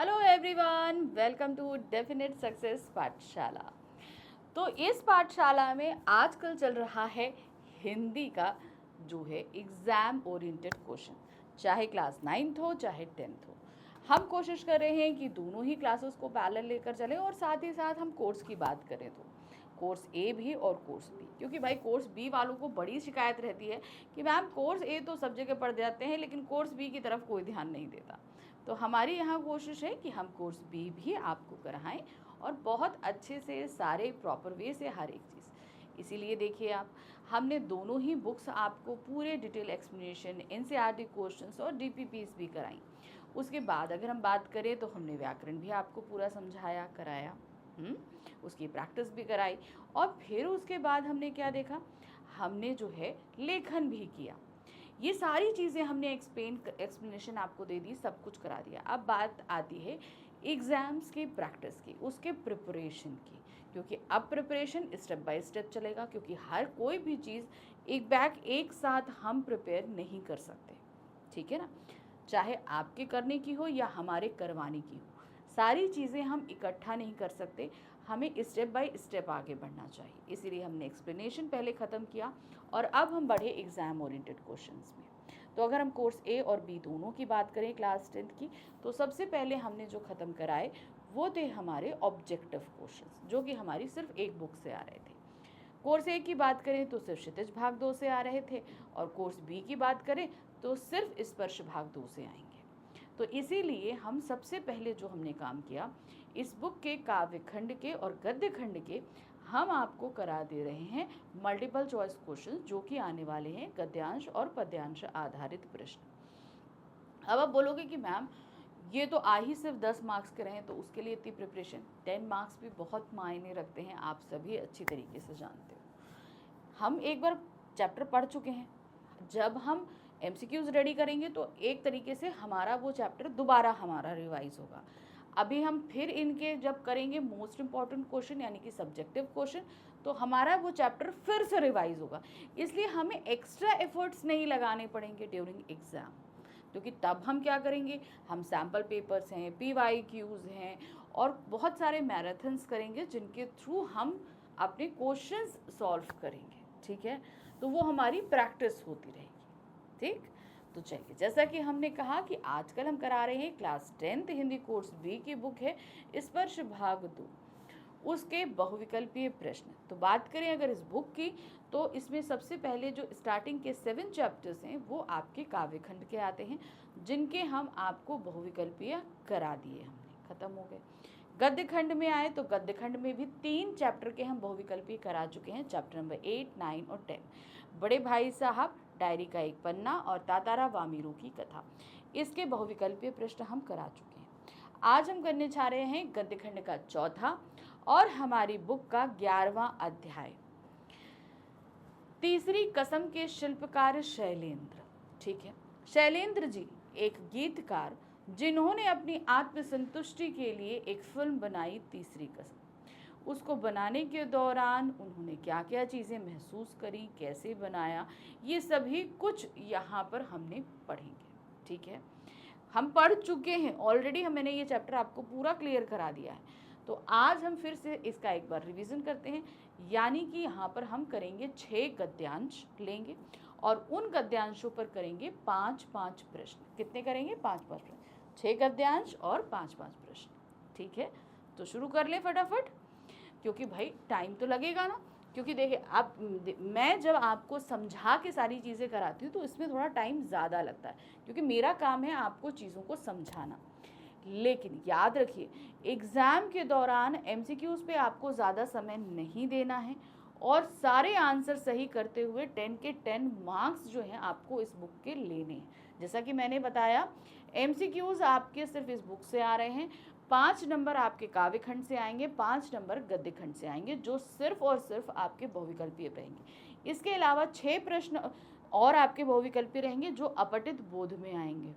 Hello everyone, welcome to Definite Success Pathshala. तो इस पाठशाला में आजकल चल रहा है हिंदी का जो है एग्ज़ाम ओरिएंटेड क्वेश्चन, चाहे क्लास 9th हो चाहे 10th हो। हम कोशिश कर रहे हैं कि दोनों ही क्लासेस को पैरेलल लेकर चलें और साथ ही साथ हम कोर्स की बात करें तो कोर्स ए भी और कोर्स बी, क्योंकि भाई कोर्स बी वालों को बड़ी शिकायत रहती है कि मैम कोर्स ए तो सब जगह पढ़ जाते हैं लेकिन कोर्स बी की तरफ कोई ध्यान नहीं देता। तो हमारी यहाँ कोशिश है कि हम कोर्स बी भी आपको कराएं और बहुत अच्छे से सारे प्रॉपर वे से हर एक चीज़। इसीलिए देखिए आप, हमने दोनों ही बुक्स आपको पूरे डिटेल एक्सप्लेनेशन, एनसीईआरटी क्वेश्चंस और डीपीपीस भी कराई। उसके बाद अगर हम बात करें तो हमने व्याकरण भी आपको पूरा समझाया कराया, उसकी प्रैक्टिस भी कराई। और फिर उसके बाद हमने क्या देखा, हमने जो है लेखन भी किया। ये सारी चीज़ें हमने एक्सप्लेनेशन आपको दे दी, सब कुछ करा दिया। अब बात आती है एग्ज़ाम्स की प्रैक्टिस की, उसके प्रिपरेशन की, क्योंकि अब प्रिपरेशन स्टेप बाय स्टेप चलेगा, क्योंकि हर कोई भी चीज़ एक बैग एक साथ हम प्रिपेयर नहीं कर सकते, ठीक है ना। चाहे आपके करने की हो या हमारे करवाने की हो, सारी चीज़ें हम इकट्ठा नहीं कर सकते, हमें स्टेप बाय स्टेप आगे बढ़ना चाहिए। इसीलिए हमने एक्सप्लेनेशन पहले ख़त्म किया और अब हम बढ़े एग्ज़ाम ओरिएंटेड क्वेश्चंस में। तो अगर हम कोर्स ए और बी दोनों की बात करें क्लास 10th की, तो सबसे पहले हमने जो ख़त्म कराए वो थे हमारे ऑब्जेक्टिव क्वेश्चंस, जो कि हमारी सिर्फ एक बुक से आ रहे थे। कोर्स ए की बात करें तो सिर्फ क्षितिज भाग 2 से आ रहे थे, और कोर्स बी की बात करें तो सिर्फ स्पर्श भाग 2 से आएंगे। तो इसीलिए हम सबसे पहले जो हमने काम किया, इस बुक के काव्य खंड के और गद्य खंड के हम आपको करा दे रहे हैं मल्टीपल चॉइस क्वेश्चन, जो कि आने वाले हैं गद्यांश और पद्यांश आधारित प्रश्न। अब आप बोलोगे कि मैम ये तो आ ही सिर्फ 10 मार्क्स के रहे, तो उसके लिए इतनी प्रिपरेशन। 10 मार्क्स भी बहुत मायने रखते हैं, आप सभी अच्छी तरीके से जानते हो। हम एक बार चैप्टर पढ़ चुके हैं, जब हम एमसीक्यूज रेडी करेंगे तो एक तरीके से हमारा वो चैप्टर दोबारा हमारा रिवाइज होगा। अभी हम फिर इनके जब करेंगे मोस्ट इम्पॉर्टेंट क्वेश्चन यानी कि सब्जेक्टिव क्वेश्चन, तो हमारा वो चैप्टर फिर से रिवाइज होगा। इसलिए हमें एक्स्ट्रा एफर्ट्स नहीं लगाने पड़ेंगे ड्यूरिंग एग्ज़ाम, क्योंकि तब हम क्या करेंगे, हम सैम्पल पेपर्स हैं, PYQs हैं और बहुत सारे मैराथन्स करेंगे, जिनके थ्रू हम अपने क्वेश्चंस सॉल्व करेंगे, ठीक है। तो वो हमारी प्रैक्टिस होती रहेगी, ठीक। तो चलिए, जैसा कि हमने कहा कि आजकल हम करा रहे हैं class 10th Hindi course B की बुक है स्पर्श भाग 2, उसके बहुविकल्पीय प्रश्न। तो बात करें अगर इस बुक की, तो इसमें सबसे पहले जो स्टार्टिंग के 7 चैप्टर्स हैं वो आपके काव्य खंड के आते हैं, जिनके हम आपको बहुविकल्पीय करा दिए, हमने ख़त्म हो गए। गद्य खंड में आए तो गद्य खंड में भी 3 चैप्टर के हम बहुविकल्पीय करा चुके हैं, चैप्टर नंबर 8, 9 और 10। बड़े भाई साहब, डायरी का एक पन्ना और तातारा वामीरू की कथा, इसके बहुविकल्पीय प्रश्न हम करा चुके हैं। आज हम करने जा रहे हैं गद्य खंड का चौथा और हमारी बुक का 11वां अध्याय, तीसरी कसम के शिल्पकार शैलेंद्र, ठीक है। शैलेंद्र जी एक गीतकार, जिन्होंने अपनी आत्मसंतुष्टि के लिए एक फिल्म बनाई तीसरी कसम। उसको बनाने के दौरान उन्होंने क्या क्या चीज़ें महसूस करी, कैसे बनाया, ये सभी कुछ यहाँ पर हमने पढ़ेंगे, ठीक है। हम पढ़ चुके हैं ऑलरेडी, मैंने ये चैप्टर आपको पूरा क्लियर करा दिया है। तो आज हम फिर से इसका एक बार रिवीजन करते हैं, यानी कि यहाँ पर हम करेंगे 6 गद्यांश लेंगे और उन गद्यांशों पर करेंगे 5-5 प्रश्न। कितने करेंगे? 5-5 प्रश्न, 6 गद्यांश और 5-5 प्रश्न, ठीक है। तो शुरू कर लें फटाफट, क्योंकि भाई टाइम तो लगेगा ना। क्योंकि देखिए, आप मैं जब आपको समझा के सारी चीज़ें कराती हूँ तो इसमें थोड़ा टाइम ज़्यादा लगता है, क्योंकि मेरा काम है आपको चीज़ों को समझाना। लेकिन याद रखिए, एग्ज़ाम के दौरान MCQs पे आपको ज़्यादा समय नहीं देना है और सारे आंसर सही करते हुए 10 के 10 मार्क्स जो हैं आपको इस बुक के लेने हैं। जैसा कि मैंने बताया, MCQs आपके सिर्फ इस बुक से आ रहे हैं। 5 नंबर आपके काव्य खंड से आएंगे, 5 नंबर गद्य खंड से आएंगे, जो सिर्फ और सिर्फ आपके बहुविकल्पीय रहेंगे। इसके अलावा 6 प्रश्न और आपके बहुविकल्पीय रहेंगे, जो अपठित बोध में आएंगे।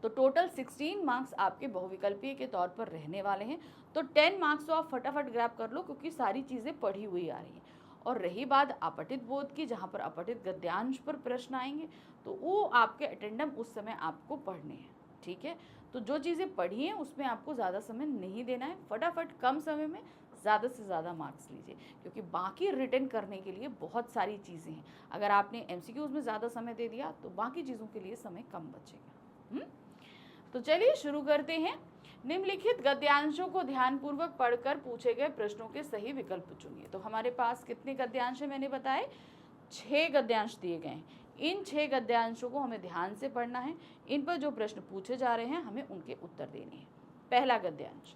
तो टोटल 16 मार्क्स आपके बहुविकल्पीय के तौर पर रहने वाले हैं। तो 10 मार्क्स तो आप फटाफट ग्रैब कर लो, क्योंकि सारी चीज़ें पढ़ी हुई आ रही हैं। और रही बात अपठित बोध की, जहाँ पर अपठित गद्यांश पर प्रश्न आएंगे, तो वो आपके अटेंडम उस समय आपको पढ़ने हैं, ठीक है। तो जो चीज़ें पढ़ी हैं उसमें आपको ज़्यादा समय नहीं देना है, फटाफट कम समय में ज़्यादा से ज़्यादा मार्क्स लीजिए, क्योंकि बाकी रिटर्न करने के लिए बहुत सारी चीज़ें हैं। अगर आपने एमसीक्यूज़ में ज़्यादा समय दे दिया तो बाकी चीज़ों के लिए समय कम बचेगा। तो चलिए शुरू करते हैं। निम्नलिखित गद्यांशों को ध्यानपूर्वक पढ़कर पूछे गए प्रश्नों के सही विकल्प चुनिए। तो हमारे पास कितने गद्यांश हैं मैंने बताए, 6 गद्यांश दिए गए हैं। इन 6 गद्यांशों को हमें ध्यान से पढ़ना है। इन पर जो प्रश्न पूछे जा रहे हैं हमें उनके उत्तर देने हैं। पहला गद्यांश,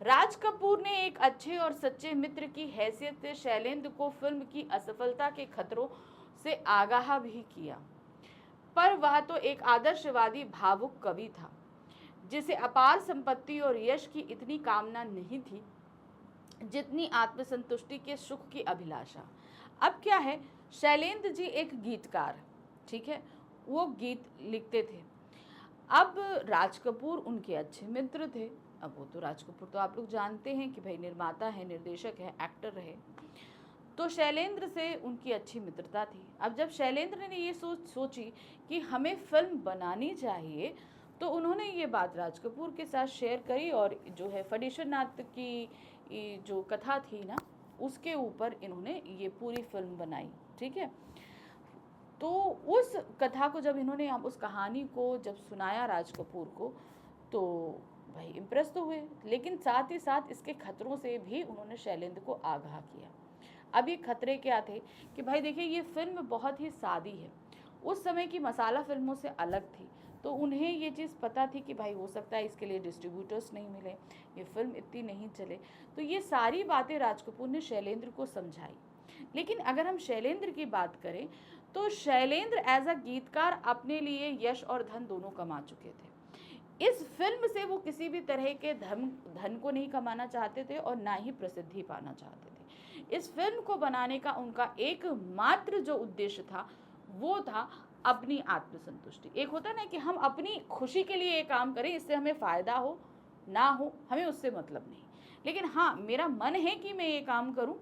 राज कपूर ने एक अच्छे और सच्चे मित्र की हैसियत से शैलेंद्र को फिल्म की असफलता के खतरों से आगाह भी किया, पर वह तो एक आदर्शवादी भावुक कवि था जिसे अपार संपत्ति और यश की इतनी कामना नहीं थी जितनी आत्मसंतुष्टि के सुख की अभिलाषा। अब क्या है, शैलेंद्र जी एक गीतकार, ठीक है, वो गीत लिखते थे। अब राज कपूर उनके अच्छे मित्र थे। अब वो तो राज कपूर तो आप लोग जानते हैं कि भाई निर्माता है, निर्देशक है, एक्टर रहे, तो शैलेंद्र से उनकी अच्छी मित्रता थी। अब जब शैलेंद्र ने ये सोची कि हमें फिल्म बनानी चाहिए, तो उन्होंने ये बात राज कपूर के साथ शेयर करी और जो है फणीश्वरनाथ की जो कथा थी ना, उसके ऊपर इन्होंने ये पूरी फिल्म बनाई, ठीक है। तो उस कथा को जब इन्होंने उस कहानी को जब सुनाया राज कपूर को, तो भाई इम्प्रेस तो हुए, लेकिन साथ ही साथ इसके खतरों से भी उन्होंने शैलेंद्र को आगाह किया। अब ये खतरे क्या थे कि भाई देखिए ये फिल्म बहुत ही सादी है, उस समय की मसाला फिल्मों से अलग थी, तो उन्हें ये चीज़ पता थी कि भाई हो सकता है इसके लिए डिस्ट्रीब्यूटर्स नहीं मिले, ये फिल्म इतनी नहीं चले। तो ये सारी बातें राज कपूर ने शैलेंद्र को समझाई। लेकिन अगर हम शैलेंद्र की बात करें तो शैलेंद्र एज अ गीतकार अपने लिए यश और धन दोनों कमा चुके थे। इस फिल्म से वो किसी भी तरह के धन को नहीं कमाना चाहते थे और ना ही प्रसिद्धि पाना चाहते थे। इस फिल्म को बनाने का उनका एकमात्र जो उद्देश्य था वो था अपनी आत्मसंतुष्टि। एक होता ना कि हम अपनी खुशी के लिए ये काम करें, इससे हमें फ़ायदा हो ना हो हमें उससे मतलब नहीं, लेकिन हाँ मेरा मन है कि मैं ये काम करूं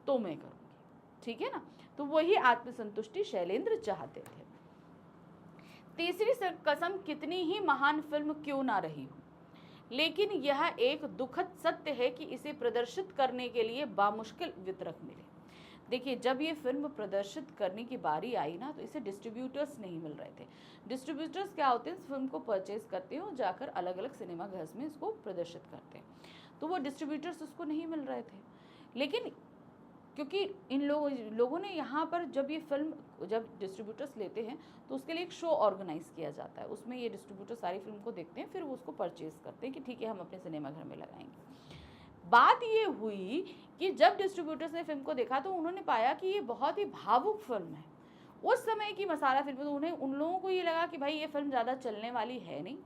तो मैं करूंगी, ठीक है ना। तो वही आत्मसंतुष्टि शैलेंद्र चाहते थे। तीसरी कसम कितनी ही महान फिल्म क्यों ना रही हो, लेकिन यह एक दुखद सत्य है कि इसे प्रदर्शित करने के लिए बामुश्किल वितरक मिले। देखिए जब ये फिल्म प्रदर्शित करने की बारी आई ना, तो इसे डिस्ट्रीब्यूटर्स नहीं मिल रहे थे। डिस्ट्रीब्यूटर्स क्या होते हैं, इस फिल्म को परचेज करते हैं और जाकर अलग अलग सिनेमा घर में इसको प्रदर्शित करते हैं, तो वो डिस्ट्रीब्यूटर्स उसको नहीं मिल रहे थे। लेकिन क्योंकि इन लोगों ने यहाँ पर जब ये फिल्म जब डिस्ट्रीब्यूटर्स लेते हैं तो उसके लिए एक शो ऑर्गेनाइज किया जाता है, उसमें ये डिस्ट्रीब्यूटर सारी फिल्म को देखते हैं, फिर वो उसको परचेज करते हैं कि ठीक है हम अपने सिनेमा घर में लगाएंगे। बात ये हुई कि जब डिस्ट्रीब्यूटर्स ने फिल्म को देखा तो उन्होंने पाया कि ये बहुत ही भावुक फिल्म है। उस समय की मसाला फिल्म, तो उन लोगों को ये लगा कि भाई ये फिल्म ज़्यादा चलने वाली है नहीं,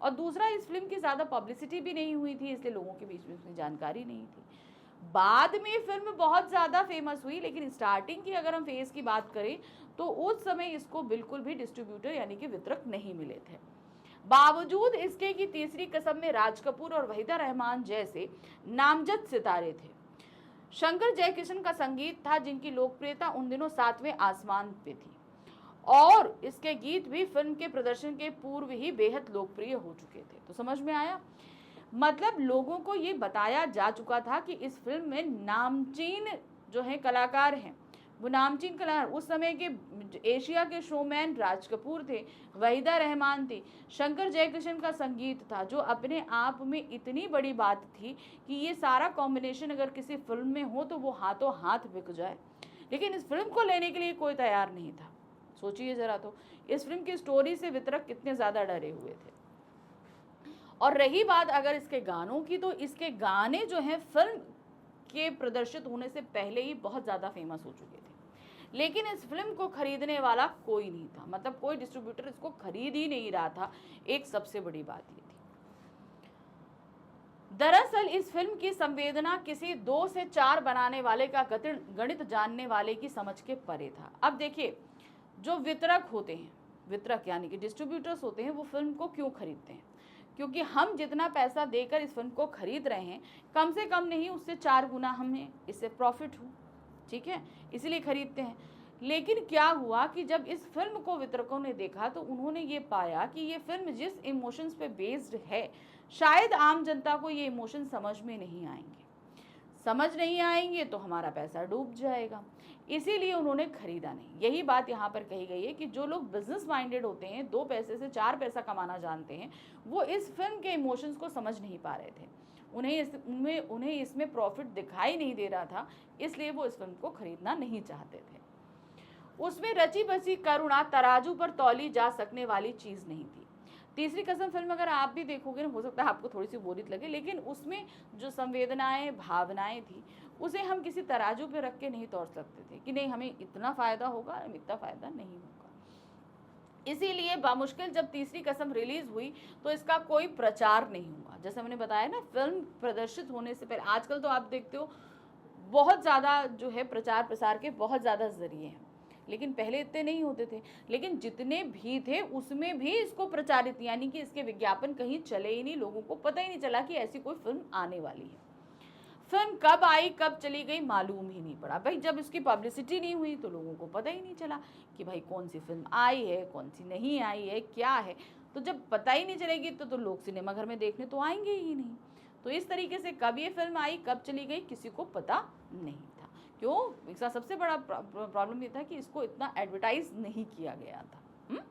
और दूसरा इस फिल्म की ज़्यादा पब्लिसिटी भी नहीं हुई थी, इसलिए लोगों के बीच में उसमें जानकारी नहीं थी। बाद में फिल्म बहुत ज़्यादा फेमस हुई, लेकिन स्टार्टिंग की अगर हम फेज़ की बात करें तो उस समय इसको बिल्कुल भी डिस्ट्रीब्यूटर यानी कि वितरक नहीं मिले थे। बावजूद इसके कि तीसरी कसम में राज कपूर और वहीदा रहमान जैसे नामजद सितारे थे। शंकर जयकिशन का संगीत था जिनकी लोकप्रियता उन दिनों 7वें आसमान पे थी, और इसके गीत भी फिल्म के प्रदर्शन के पूर्व ही बेहद लोकप्रिय हो चुके थे। तो समझ में आया, मतलब लोगों को ये बताया जा चुका था कि इस फिल्म में नामचीन जो है कलाकार हैं, वो नामचीन कलाकार उस समय के एशिया के शोमैन राज कपूर थे, वहीदा रहमान थी, शंकर जयकिशन का संगीत था, जो अपने आप में इतनी बड़ी बात थी कि ये सारा कॉम्बिनेशन अगर किसी फिल्म में हो तो वो हाथों हाथ बिक जाए। लेकिन इस फिल्म को लेने के लिए कोई तैयार नहीं था। सोचिए ज़रा, तो इस फिल्म की स्टोरी से वितरक कितने ज़्यादा डरे हुए थे। और रही बात अगर इसके गानों की, तो इसके गाने जो हैं फिल्म के प्रदर्शित होने से पहले ही बहुत ज़्यादा फेमस हो चुके थे, लेकिन इस फिल्म को खरीदने वाला कोई नहीं था, मतलब कोई डिस्ट्रीब्यूटर इसको खरीद ही नहीं रहा था। एक सबसे बड़ी बात ये थी। दरअसल इस फिल्म की संवेदना किसी 2 से 4 बनाने वाले का गणित जानने वाले की समझ के परे था। अब देखिए, जो वितरक होते हैं, वितरक यानी कि डिस्ट्रीब्यूटर्स होते हैं, वो फिल्म को क्यों खरीदते हैं? क्योंकि हम जितना पैसा देकर इस फिल्म को खरीद रहे हैं, कम से कम नहीं उससे 4 गुना हमें इससे प्रॉफिट हो, ठीक है, इसलिए खरीदते हैं। लेकिन क्या हुआ कि जब इस फिल्म को वितरकों ने देखा तो उन्होंने ये पाया कि ये फिल्म जिस इमोशंस पे बेस्ड है, शायद आम जनता को ये इमोशन समझ में नहीं आएंगे। समझ नहीं आएंगे तो हमारा पैसा डूब जाएगा, इसीलिए उन्होंने खरीदा नहीं। यही बात यहाँ पर कही गई है कि जो लोग बिजनेस माइंडेड होते हैं, 2 पैसे से 4 पैसा कमाना जानते हैं, वो इस फिल्म के इमोशंस को समझ नहीं पा रहे थे। उन्हें इसमें प्रॉफिट दिखाई नहीं दे रहा था, इसलिए वो इस फिल्म को खरीदना नहीं चाहते थे। उसमें रची बसी करुणा तराजू पर तौली जा सकने वाली चीज नहीं थी। तीसरी कसम फिल्म अगर आप भी देखोगे ना, हो सकता है आपको थोड़ी सी बोरियत लगे, लेकिन उसमें जो संवेदनाएं, भावनाएं थी, उसे हम किसी तराजू पे रख के नहीं तोड़ सकते थे कि नहीं हमें इतना फायदा होगा, इतना फायदा नहीं होगा। इसीलिए बामुश्किल जब तीसरी कसम रिलीज हुई तो इसका कोई प्रचार नहीं हुआ। जैसे मैंने बताया ना, फिल्म प्रदर्शित होने से पहले, आजकल तो आप देखते हो बहुत ज़्यादा जो है प्रचार प्रसार के बहुत ज़्यादा जरिए हैं, लेकिन पहले इतने नहीं होते थे। लेकिन जितने भी थे उसमें भी इसको प्रचारित, यानी कि इसके विज्ञापन कहीं चले ही नहीं, लोगों को पता ही नहीं चला कि ऐसी कोई फिल्म आने वाली है। फिल्म कब आई कब चली गई मालूम ही नहीं पड़ा। भाई जब इसकी पब्लिसिटी नहीं हुई तो लोगों को पता ही नहीं चला कि भाई कौन सी फिल्म आई है, कौन सी नहीं आई है, क्या है। तो जब पता ही नहीं चलेगी तो लोग सिनेमा घर में देखने तो आएंगे ही नहीं। तो इस तरीके से कब ये फिल्म आई कब चली गई किसी को पता नहीं था। क्यों? इसका सबसे बड़ा प्रॉब्लम ये था कि इसको इतना एडवर्टाइज नहीं किया गया था।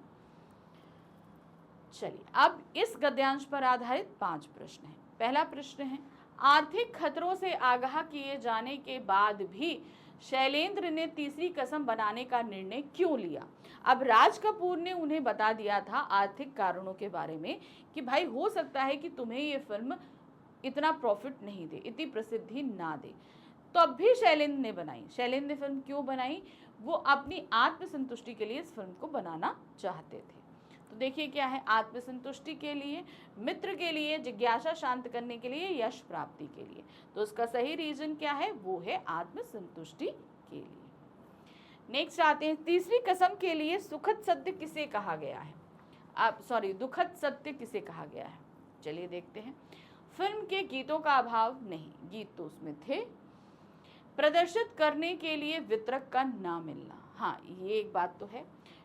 चलिए, अब इस गद्यांश पर आधारित 5 प्रश्न हैं। पहला प्रश्न है, आर्थिक खतरों से आगाह किए जाने के बाद भी शैलेंद्र ने तीसरी कसम बनाने का निर्णय क्यों लिया? अब राज कपूर ने उन्हें बता दिया था आर्थिक कारणों के बारे में कि भाई हो सकता है कि तुम्हें ये फिल्म इतना प्रॉफिट नहीं दे, इतनी प्रसिद्धि ना दे, तो अब भी शैलेंद्र ने बनाई। शैलेंद्र ने फिल्म क्यों बनाई? वो अपनी आत्मसंतुष्टि के लिए इस फिल्म को बनाना चाहते थे। तो देखिए क्या है, आत्मसंतुष्टि के लिए, मित्र के लिए, जिज्ञासा शांत करने के लिए, यश प्राप्ति के लिए। तो इसका सही रीजन क्या है? वो है आत्मसंतुष्टि के लिए। नेक्स्ट आते हैं, तीसरी कसम के लिए सुखद सत्य किसे कहा गया है? दुखद सत्य किसे कहा गया है? चलिए देखते हैं। फिल्म के गीतों का अभाव नहीं, गीत तो उसमें थे। प्रदर्शित करने के लिए वितरक का ना मिलना, हाँ ये एक बात तो है।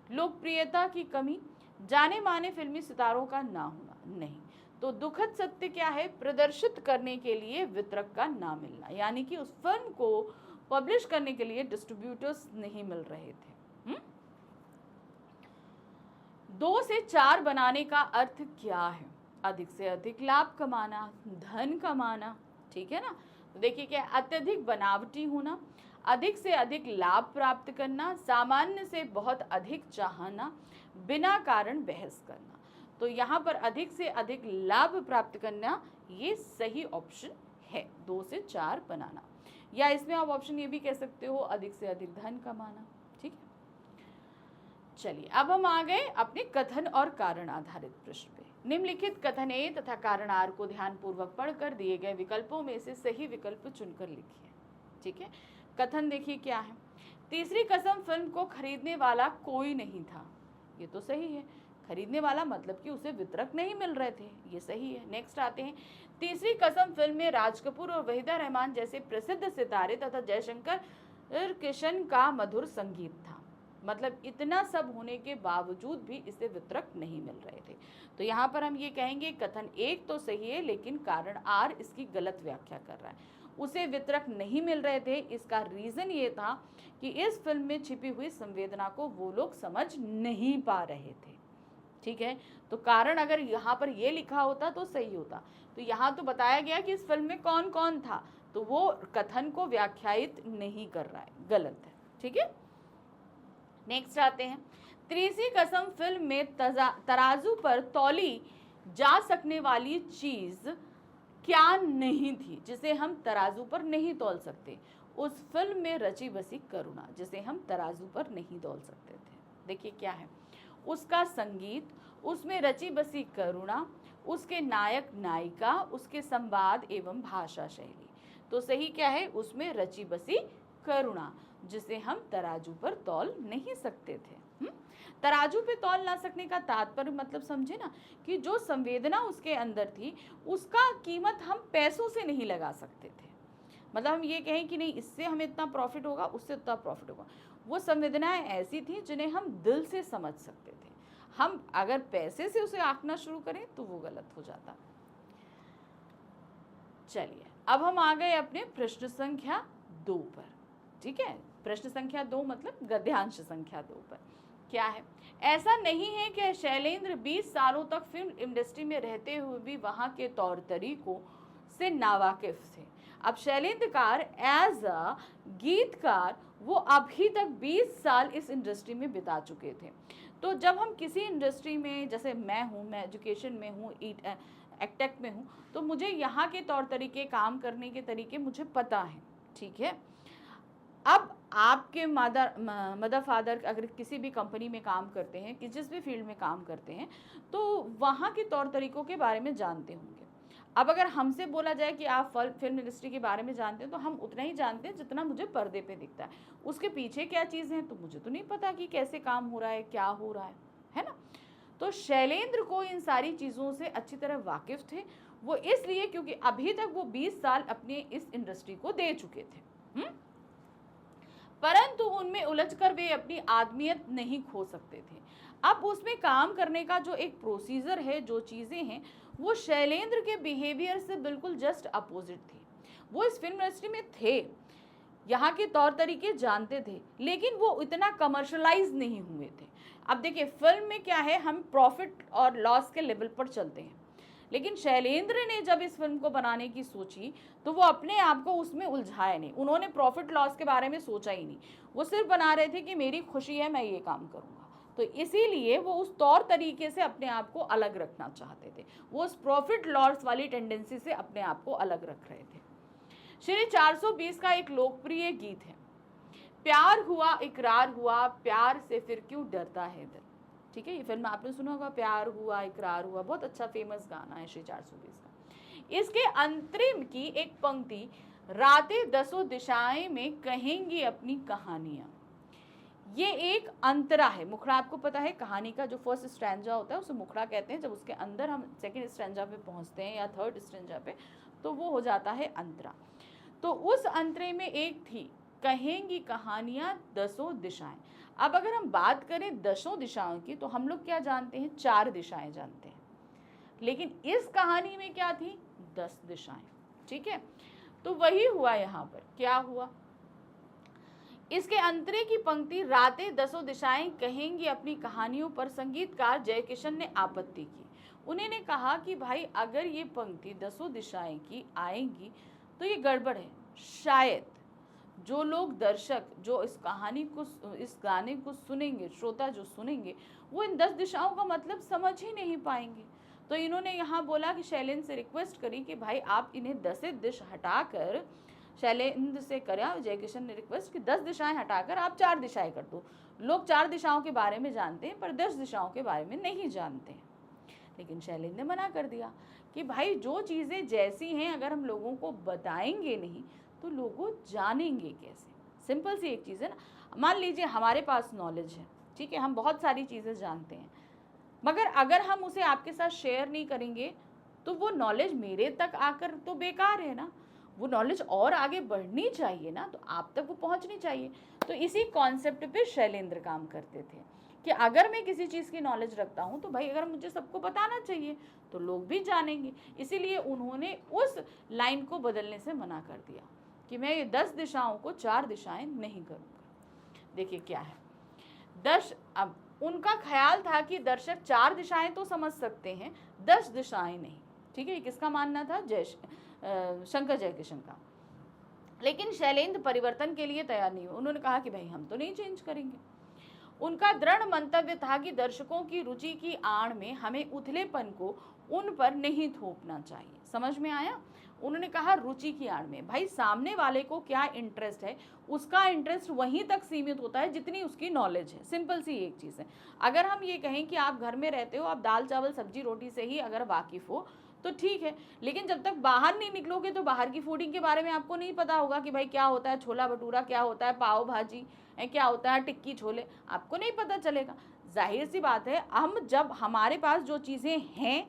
लोकप्रियता की कमी, जाने माने फिल्मी सितारों का ना होना, नहीं। तो दुखद सत्य क्या है? प्रदर्शित करने के लिए वितरक का ना मिलना, यानी कि उस फिल्म को पब्लिश करने के लिए डिस्ट्रीब्यूटर्स नहीं मिल रहे थे। 2 से 4 बनाने का अर्थ क्या है? अधिक से अधिक लाभ कमाना, धन कमाना, ठीक है ना। तो देखिए क्या, अत्यधिक बनावटी होना, अधिक से अधिक लाभ प्राप्त करना, सामान्य से बहुत अधिक चाहना, बिना कारण बहस करना। तो यहाँ पर अधिक से अधिक लाभ प्राप्त करना ये सही ऑप्शन है, 2 से 4 बनाना। या इसमें आप ऑप्शन ये भी कह सकते हो अधिक से अधिक धन कमाना, ठीक है। चलिए, अब हम आ गए अपने कथन और कारण आधारित प्रश्न पे। निम्नलिखित कथन ए तथा कारण आर को ध्यानपूर्वक पढ़कर दिए गए विकल्पों में से सही विकल्प चुनकर लिखिए, ठीक है। कथन देखिए क्या है, तीसरी कसम फिल्म को खरीदने वाला कोई नहीं था, ये तो सही है। खरीदने वाला मतलब कि उसे वितरक नहीं मिल रहे थे, ये सही है। नेक्स्ट आते हैं, तीसरी कसम फिल्म में राज कपूर और वहीदा रहमान जैसे प्रसिद्ध सितारे तथा जयशंकर किशन का मधुर संगीत था, मतलब इतना सब होने के बावजूद भी इसे वितरक नहीं मिल रहे थे। तो यहाँ पर हम ये कहेंगे कथन 1 तो सही है, लेकिन कारण आर इसकी गलत व्याख्या कर रहा है। उसे वितरक नहीं मिल रहे थे, इसका रीजन ये था कि इस फिल्म में छिपी हुई संवेदना को वो लोग समझ नहीं पा रहे थे, ठीक है। तो कारण अगर यहाँ पर ये लिखा होता तो सही होता। तो यहाँ तो बताया गया कि इस फिल्म में कौन कौन था, तो वो कथन को व्याख्यायित नहीं कर रहा है, गलत है, ठीक है। नेक्स्ट आते हैं, तीसरी कसम फिल्म में तराजू पर तौली जा सकने वाली चीज क्या नहीं थी जिसे हम तराजू पर नहीं तौल सकते? उस फिल्म में रची बसी करुणा, जिसे हम तराजू पर नहीं तौल सकते थे। देखिए क्या है, उसका संगीत, उसमें रची बसी करुणा, उसके नायक नायिका, उसके संवाद एवं भाषा शैली। तो सही क्या है? उसमें रची बसी करुणा, जिसे हम तराजू पर तौल नहीं सकते थे। तराजू पे तौल ना सकने का तात्पर्य मतलब समझे ना, कि जो संवेदना उसके अंदर थी उसका कीमत हम पैसों से नहीं लगा सकते थे। मतलब हम ये कहें कि नहीं इससे हमें इतना प्रॉफिट होगा, उससे उतना प्रॉफिट होगा, वो संवेदनाएं ऐसी थी जिन्हें हम दिल से समझ सकते थे। हम अगर पैसे से उसे आंकना शुरू करें तो वो गलत हो जाता। चलिए अब हम आ गए अपने प्रश्न संख्या 2 पर। ठीक है, प्रश्न संख्या 2 मतलब गद्यांश संख्या 2 पर क्या है। ऐसा नहीं है कि शैलेंद्र 20 सालों तक फिल्म इंडस्ट्री में रहते हुए भी वहां के तौर तरीकों से नावाकिफ थे। अब शैलेंद्रकार एज अ गीतकार वो अभी तक 20 साल इस इंडस्ट्री में बिता चुके थे। तो जब हम किसी इंडस्ट्री में, जैसे मैं एजुकेशन में हूँ, एक्टेक में हूँ, तो मुझे यहाँ के तौर तरीके, काम करने के तरीके मुझे पता है। ठीक है, अब आपके मदर फादर अगर किसी भी कंपनी में काम करते हैं, कि जिस भी फील्ड में काम करते हैं, तो वहाँ के तौर तरीकों के बारे में जानते होंगे। अब अगर हमसे बोला जाए कि आप फिल्म इंडस्ट्री के बारे में जानते हैं, तो हम उतना ही जानते हैं जितना मुझे पर्दे पे दिखता है। उसके पीछे क्या चीज़ है तो मुझे तो नहीं पता कि कैसे काम हो रहा है, क्या हो रहा है ना। तो शैलेंद्र को इन सारी चीज़ों से अच्छी तरह वाकिफ थे वो, इसलिए क्योंकि अभी तक वो 20 साल अपने इस इंडस्ट्री को दे चुके थे। परंतु उनमें उलझकर वे अपनी आदमियत नहीं खो सकते थे। अब उसमें काम करने का जो एक प्रोसीजर है, जो चीज़ें हैं, वो शैलेंद्र के बिहेवियर से बिल्कुल जस्ट अपोजिट थी। वो इस फिल्म इंडस्ट्री में थे, यहाँ के तौर तरीके जानते थे, लेकिन वो इतना कमर्शलाइज नहीं हुए थे। अब देखिए, फिल्म में क्या है, हम प्रॉफिट और लॉस के लेवल पर चलते हैं, लेकिन शैलेंद्र ने जब इस फिल्म को बनाने की सोची तो वो अपने आप को उसमें उलझाए नहीं। उन्होंने प्रॉफिट लॉस के बारे में सोचा ही नहीं। वो सिर्फ बना रहे थे कि मेरी खुशी है, मैं ये काम करूँगा। तो इसीलिए वो उस तौर तरीके से अपने आप को अलग रखना चाहते थे। वो उस प्रॉफिट लॉस वाली टेंडेंसी से अपने आप को अलग रख रहे थे। श्री 420 का एक लोकप्रिय गीत है, प्यार हुआ इकरार हुआ, प्यार से फिर क्यों डरता है दिल। ठीक है, ये फिल्म आपने सुना होगा, प्यार हुआ इकरार हुआ, बहुत अच्छा फेमस गाना है श्री 420 का। इसके अंतरिम की एक पंक्ति, रातें दसों दिशाएं में कहेंगी अपनी कहानियां, ये एक अंतरा है। मुखड़ा आपको पता है, कहानी का जो फर्स्ट स्ट्रैंजा होता है उसे मुखड़ा कहते हैं। जब उसके अंदर हम सेकंड स्ट्रैंजा पे पहुंचते हैं या थर्ड स्ट्रैंजा पे, तो वो हो जाता है अंतरा। तो उस अंतरे में एक थी, कहेंगी कहानियां दसों दिशाएं। अब अगर हम बात करें दसों दिशाओं की, तो हम लोग क्या जानते हैं, 4 दिशाएं जानते हैं, लेकिन इस कहानी में क्या थी, 10 दिशाएं। ठीक है, तो वही हुआ यहाँ पर। क्या हुआ, इसके अंतरे की पंक्ति, रातें दसों दिशाएं कहेंगी अपनी कहानियों पर संगीतकार जयकिशन ने आपत्ति की। उन्होंने कहा कि भाई अगर ये पंक्ति दसों दिशाएं की आएंगी तो ये गड़बड़ है। शायद जो लोग, दर्शक जो इस कहानी को, इस गाने को सुनेंगे, श्रोता जो सुनेंगे, वो इन 10 दिशाओं का मतलब समझ ही नहीं पाएंगे। तो इन्होंने यहाँ बोला कि शैलेंद्र से रिक्वेस्ट करी कि भाई आप इन्हें 10 दिश हटाकर, शैलेंद्र से करा जयकिशन ने रिक्वेस्ट कि 10 दिशाएं हटाकर आप 4 दिशाएं कर दो। लोग 4 दिशाओं के बारे में जानते हैं पर 10 दिशाओं के बारे में नहीं जानते हैं। लेकिन शैलेंद्र ने मना कर दिया कि भाई जो चीज़ें जैसी हैं अगर हम लोगों को बताएंगे नहीं तो लोग जानेंगे कैसे। सिंपल सी एक चीज़ है ना, मान लीजिए हमारे पास नॉलेज है, ठीक है, हम बहुत सारी चीज़ें जानते हैं, मगर अगर हम उसे आपके साथ शेयर नहीं करेंगे तो वो नॉलेज मेरे तक आकर तो बेकार है ना। वो नॉलेज और आगे बढ़नी चाहिए ना, तो आप तक वो पहुंचनी चाहिए। तो इसी कॉन्सेप्ट पे शैलेंद्र काम करते थे कि अगर मैं किसी चीज़ की नॉलेज रखता हूँ तो भाई अगर मुझे सबको बताना चाहिए तो लोग भी जानेंगे। इसीलिए उन्होंने उस लाइन को बदलने से मना कर दिया कि मैं ये 10 दिशाओं को 4 दिशाएं नहीं करूँगा। देखिए क्या है, 10, अब उनका ख्याल था कि दर्शक 4 दिशाएं तो समझ सकते हैं, 10 दिशाएं नहीं। ठीक है, ये किसका मानना था, शंकर जयकिशन का। लेकिन शैलेंद्र परिवर्तन के लिए तैयार नहीं हुए। उन्होंने कहा कि भाई हम तो नहीं चेंज करेंगे। उनका दृढ़ मंतव्य था कि दर्शकों की रुचि की आड़ में हमें उथलेपन को उन पर नहीं थोपना चाहिए। समझ में आया? उन्होंने कहा रुचि की आड़ में, भाई सामने वाले को क्या इंटरेस्ट है, उसका इंटरेस्ट वहीं तक सीमित होता है जितनी उसकी नॉलेज है। सिंपल सी एक चीज़ है। अगर हम ये कहें कि आप घर में रहते हो, आप दाल चावल सब्जी रोटी से ही अगर वाकिफ़ हो तो ठीक है, लेकिन जब तक बाहर नहीं निकलोगे तो बाहर की फूडिंग के बारे में आपको नहीं पता होगा कि भाई क्या होता है छोला भटूरा, क्या होता है पाव भाजी, क्या होता है टिक्की छोले, आपको नहीं पता चलेगा। जाहिर सी बात है, हम जब हमारे पास जो चीज़ें हैं,